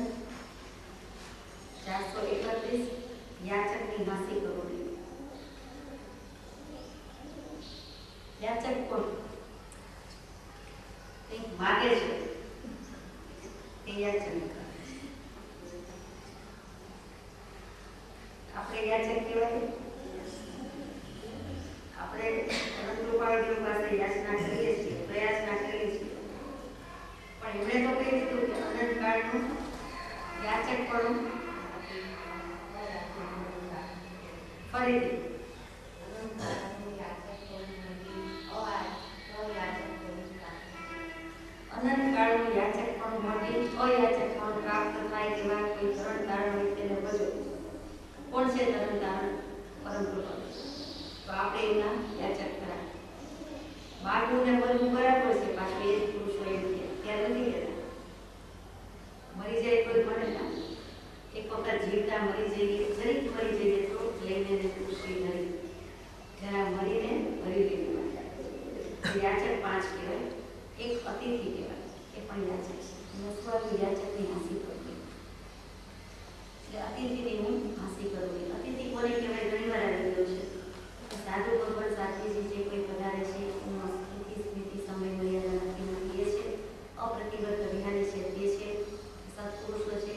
431 યાચકની હાંસી કરોડી. યાચક કોણ? કંઈક માગે છે તે યાચક. આપણે યાચક કહેવાય. આપણે અનંતૃપાળીઓ પાસે યાચના કરીએ છીએ, પ્રયાસના કરીએ છીએ, પણ એમણે તો કહી દીધું કે અનંતકાળનું યાચક પણ ફરીથી અનંતકાળનું યાચક પણ મળી અયાચક પણ પ્રાપ્ત થાય તેવા કોઈ તરણ તારણ હોય તેને ભજો. કોણ છે તરણ તારણ? પરમ કૃપા. તો આપણે એના યાચક કરા. માગવું ને મળવું બરાબર છે, પાછું એ જ પુરુષો એમ કે ત્યાં નથી કહેતા મરી જાય કોઈ મળે ના. એક વખત જીવતા મરી જઈએ, જરીક મરી જઈએ તો લઈને ખુશી ધરી જરા મરીને ભરી લેવી. યાચક 5 કહેવાય. એક અતિથિ કહેવાય, એ પણ યાચક છે. યાચકની હાંસી કરવી એટલે અતિથિની હું હાંસી કરવી. અતિથિ કોને કહેવાય? ઘણી વાર આવી ગયો છે. સાધુ ભગવાન સાચીજી જે કોઈ પધારે છે એનું સ્થિતિ સ્મૃતિ સમય મર્યાદા નક્કી નથી. એ છે અપ્રતિબદ્ધ વિહારી છે, તે છે સત્પુરુષો છે.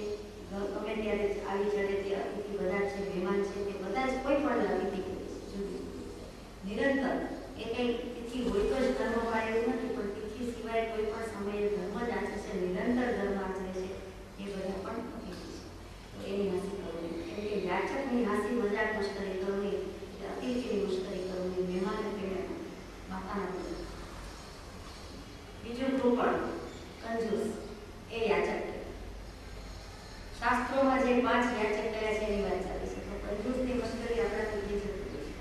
ગમે ત્યારે આવી ચડે તે અતિથિ બધા છે, મહેમાન છે, તે બધા જ કોઈ પણ અતિથિ જુદી નિરંતર. એ કંઈ તિથિ હોય તો જ ધર્મ પાડે એવું નથી, પણ તિથિ સિવાય કોઈ પણ સમયે ધર્મ જ આચરે છે, નિરંતર ધર્મ આચરે છે, એ બધા પણ અતિથિ છે. તો એની હાંસી કરવી. કેમ કે યાચકની હાંસી મજાક મશ્કરી કરવી, અતિથિની મશ્કરી કરવી, મહેમાન એટલે માતાના બોલ. બીજું કૃપણ, કંજૂસ, એ યાચક. શાસ્ત્રોમાં જે 5 યાચક કયા છે એની વાત ચાલે છે. તો કંજૂસની મશ્કરી આપણાથી થઈ જતી હોય છે.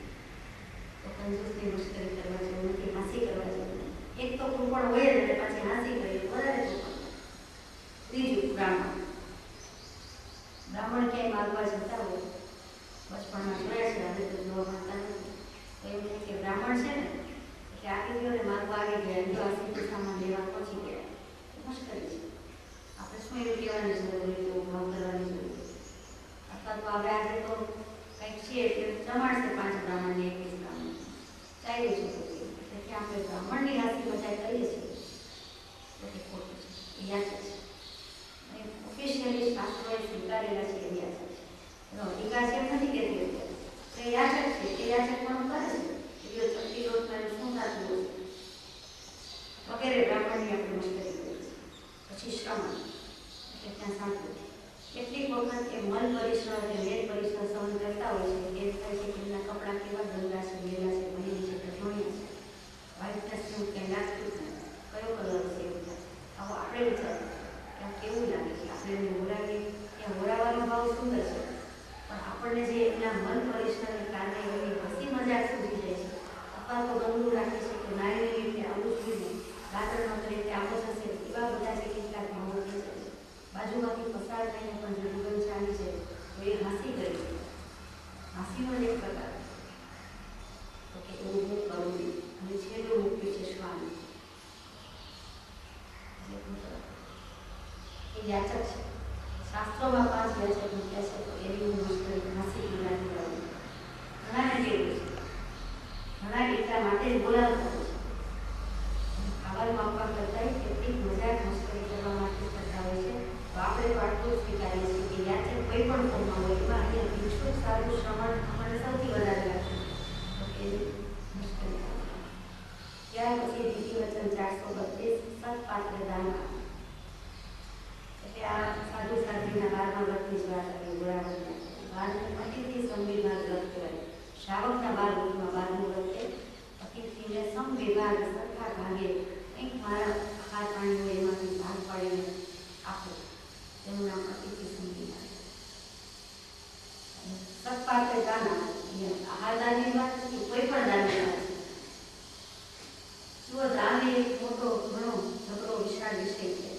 તો કંજૂસની મશ્કરી કરવા જેવું નથી, હાંસી કરવા જેવું. એક તો કૃપણ હોય જ એટલે પાછી હાંસી કરી વધારે કૃપણ. ત્રીજું બ્રાહ્મણ. બ્રાહ્મણ ક્યાંય માગવા જતા હોય, બચપણમાં જોયા છે, હવે તો જોવા મળતા નથી. તો એમ કહે કે બ્રાહ્મણ છે ને એટલે આપી દીધોને માગવા આવી ગયા, જો આ સીધું સામાન લેવા પહોંચી ગયા. મશ્કરી છે. આપણે શું એવું કહેવાની જરૂર હોય, તો ભાવ કરવાની જરૂર હોય. અથવા તો હવે આજે તો કંઈક છે એટલે જમાડશે 5 બ્રાહ્મણને 21 બ્રાહ્મણ ચાલ્યું છે. એટલે કે આપણે બ્રાહ્મણની હાંસી મજાક કરીએ છીએ તો તે ખોટું છે, એ યાચક છે. અને ઓફિશિયલી શાસ્ત્રોએ સ્વીકારેલા છે એ યાચક છે. એનો અધિકાર છે એમ નથી કહેતી અત્યારે. તો એ યાચક છે, એ યાચક પણ કરે છે. એટલે ચપટી રોટમાં શું થતું હોય વગેરે બ્રાહ્મણની આપણે મશ્કરી કરીએ છીએ. પછી શ્રમણ એટલે ત્યાં સાંભળવું. કેટલીક વખત એ મન પરિશ્રમ એટલે મેદ પરિશ્રમ સહન કરતા હોય છે. એ થાય છે કે એમના કપડાં કેવા ગંદા છે, મેલા છે, ભરેલી છે, ધોળિયા છે, વ્હાઇટનેસ જેવું કંઈ લાગતું જ નથી. કયો કલર છે એવું થાય. આવો આપણે વિચારીએ કે આ કેવું લાગે છે. આપણે એને હોરાવીએ, ત્યાં હોરાવાનો ભાવ સુંદર છે, પણ આપણને જે એમના મન પરિશ્રમને કારણે એની હસી મજાક સૂજી જાય છે, અથવા તો ગંદુ રાખે છે કે નાની રીતે આવું જોઈએ, રાત્રે ન કરે તે આવો થશે, એવા બધા જે કેટલાક ભાવો થઈ જાય છે. બાજુમાંથી પસાર થઈને પણ જો દુર્ગંધ ચાલી છે તો એ હાંસી કરી. હાંસીનો જ એક પ્રકાર તો કે એવું હું કરું નહીં. અને છેલ્લું મૂક્યું છે શ્વાન, એ યાચક છે. શાસ્ત્રોમાં 5 યાચક મૂક્યા છે, તો એની હું મશ્કરી હાંસી પીડાતી કરું. ઘણાને કેવું છે, ઘણા એટલા માટે જ બોલાવતા હોય છે. ખાવાનું આપવા કરતાં કેટલીક મજાક મશ્કરી કરવા માટે કરતા હોય છે. તો આપણે તો આટલું સ્વીકારીએ છીએ કે યાચક કોઈ પણ ફોર્મમાં હોય, એમાં અહીંયા ભિક્ષુક, સાધુ, શ્રમણ આપણને સૌથી વધારે લાગે તો કે મશ્કરી કરવા. ત્યાર પછી બીજી વચન 432 સત્પાત્ર દાન. એટલે આ સાધુ સાધ્વીના 12મા વ્રતની જ વાત આવી. ગોળાવરના 12 અતિથિ સંવિભાગ વ્રત કહેવાય. શ્રાવકના 12 વ્રતમાં 12મું વ્રત છે. અતિથિને સમવિભાગ સરખા ભાગે કંઈક મારા આહાર પાણી હોય એમાંથી ભાગ પાડીને આપો, તેનું નામ અતિથિ સંવિભાગ. સત્પાત્ર દાન, આહાર દાનની વાત નથી, કોઈ પણ દાનની વાત છે. જુઓ, દાન એ એક મોટો ઘણો જબરો વિશાળ વિષય છે.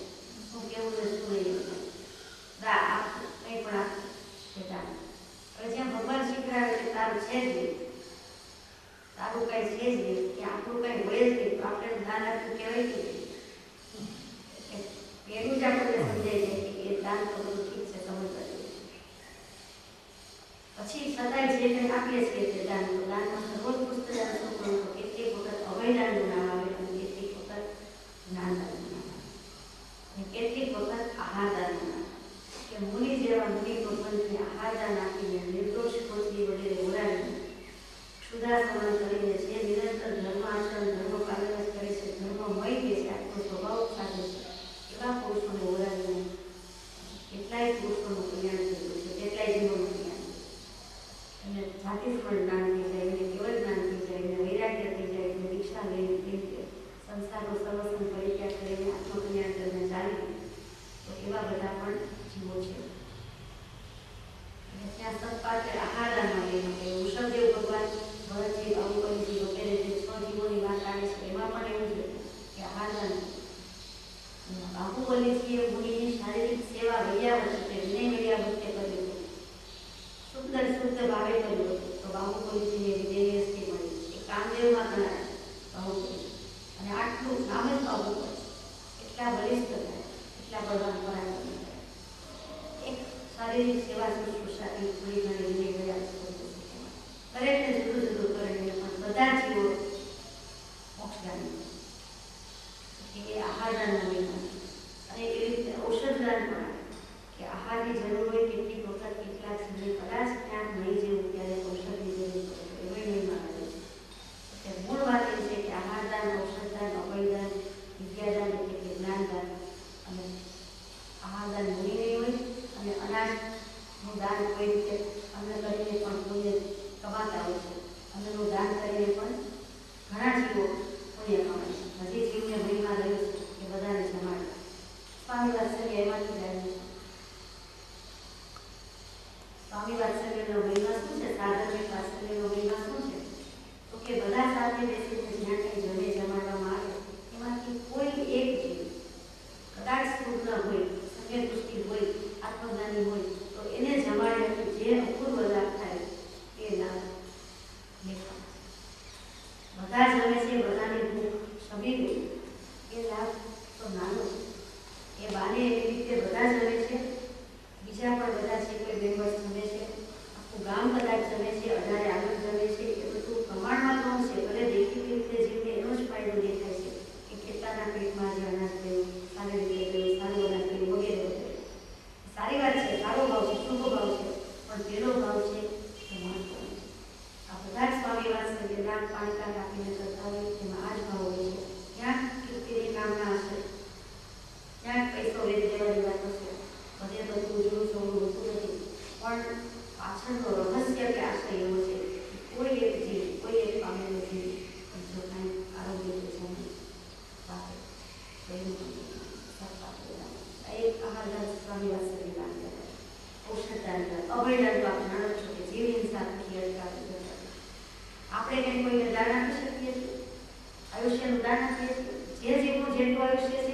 શું કેવું ને શું નહીં આપવું, કંઈ પણ આપવું એ દાન. હવે જ્યાં ભગવાન શીખડાવે છે તારું છે જ નહીં, તારું કાંઈ છે જ નહીં, કે આપણું કાંઈ હોય જ નહીં, તો આપણે દાન આપવું કહેવાય કે પેલું જ આપણને સમજાય જાય કે એ દાન તો બધું ઠીક છે, સમજવા જેવું છે. પછી છતાંય જે કંઈ આપીએ છીએ તે દાન, તો દાનમાં સર્વોત્કૃષ્ટ દાન શું કરું તો કેટલીક વખત અભયદાનનું નામ આવે અને કેટલીક વખત જ્ઞાનદાનનું નામ આવે અને કેટલીક વખત આહારદાનનું નામ, કે મુનિ જેવા મુનિ ભગવંતને આહારદાન આપીને નિર્દોષ કોચી વગેરે ઓરાડીને ક્ષુધાસમન કરીને જે નિરંતર ધર્મ આચરણ ધર્મ પાલન જ કરે છે, ધર્મમય કે છે, આત્મ સ્વભાવ સાધે છે, એવા પુરુષોને ઓરાડીને કેટલાય પુરુષોનું કલ્યાણ થયું છે, કેટલાય જીવોનું કલ્યાણ. અને જાતિ સ્મરણ જ્ઞાન થઈ જાય, એને કેવળ જ્ઞાન થઈ જાય, એને વૈરાગ્ય થઈ જાય, એને દીક્ષા લઈને સંસારનો સર્વસ્વ પરિત્યાગ કરીને આત્મકલ્યાણ કરીને ચાલી, તો એવા બધા પણ જીવો છે. અને ત્યાં સત્પાત્ર આહારદાનમાં લઈને કે વૃષભદેવ ભગવાન ભરતજી બાહુબલીજી વગેરે જે 6 જીવોની વાત આવે છે એમાં પણ એવું છે કે આહારદાન. બાહુબલીજીએ મુનિની શારીરિક સેવા વૈયા વચ્ચે વિનય વૈયા વચ્ચે કર્યું હતું, શુદ્ધ ભાવે કર્યું હતું, તો બાહુબલીજીને વિદેયસ્થી મળી, એ કામદેવમાં ગણાય બાહુબલી. અને આટલું નામ જ બાહુબલી, એટલા બલિષ્ઠ થાય, એટલા બળવાન પરાક્રમી થાય. એક શારીરિક સેવા શુશ્રૂષાથી થોડી ઘણી વિનય વૈયા દરેકને જુદું જુદું કરીને પણ બધા જીવો મોક્ષદાની એ આહારદાનના મહિમા. અને એવી રીતે ઔષધદાન પણ કે આહારની જરૂર હોય કેટલીક વખત કેટલાક સમય કદાચ ક્યાંક નહીં જેવું ત્યારે ઔષધની જરૂર પડે, એવી મહિમા આવે છે. એટલે મૂળ વાત એ છે કે આહારદાન, ઔષધદાન, અભયદાન, વિદ્યાદાન એટલે કે જ્ઞાનદાન. અને આહારદાન મુનિને હોય અને અનાજનું દાન કોઈ રીતે અન્ન કરીને પણ પુણ્ય કમાતા હોય છે. અન્નનું દાન કરીને પણ ઘણા જીવો પુણ્ય કમાય છે. હજી જીવને મહિમા રહ્યો છે કે બધાને જમાડે. સ્વામી વાત્સલ્ય એમાંથી રહ્યું છે. સ્વામી વાત્સલ્યનો મહિમા શું છે? સાધર્મિક વાત્સલ્યનો મહિમા શું છે? તો કે બધા સાથે બેસીને જ્યાં કંઈ જમે જમાડવામાં આવે એમાંથી કોઈ એક જીવ કદાચ શુદ્ધ ન હોય, સંગે દૃષ્ટિ હોય, આત્મજ્ઞાની હોય તો એને જમાડ્યાથી જે અપૂર્વ લાભ થાય એ લાભ લેખા. બધા જમે છે, બધાની ભૂખ શમી ગઈ, એ લાભ તો નાનો છે. એ બાને એવી રીતે બધા જમે છે, બીજા પણ બધા છે, કોઈ મેમ્બર્સ જમે છે, આખું ગામ કદાચ જમે છે, 18 આગળ જમે છે, એ બધું પ્રમાણમાં કમ છે. ભલે દેખીતી રીતે જીવને એનો જ ફાયદો દેખાય છે કે કેટલાના પેટમાં જે અનાજ થયું, સારી રીતે થયું, સારું અનાજ થયું વગેરે વગેરે. સારી વાત છે, સારો ભાવ છે, શુભ ભાવ છે, પણ પેલો ભાવ છે એ મહત્વનો છે. આ બધા જ સ્વામી વાત્સલ્ય દાન પાણીકાર આપીને કરતા હોય તેમાં આ જ ભાવ હોય છે. ક્યાંક કીર્તિની કામના હશે, ક્યાંક પૈસો વેચ દેવાની વાત હશે, બધે બધું ઉજળું ચોળું હોતું નથી, પણ પાછળનો રહસ્ય કે આશય એવો છે કોઈ એક જીવ, કોઈ એક પામેલો જીવ જો કાંઈ આરોગ્ય પૂછવાનું વાપરે તો એનું એક આહારદાન સ્વામી વાત્સલ્ય દાન કહેવાય. ઔષધદાન કહેવાય. અભયદાન તો આપણે જાણો છો કે જીવ હિંસાથી અટકાવી દેવાય. આપણે કંઈ કોઈને દાન આપી શકીએ છીએ? આયુષ્યનું દાન આપીએ છીએ? જે જીવનું જેટલું આયુષ્ય છે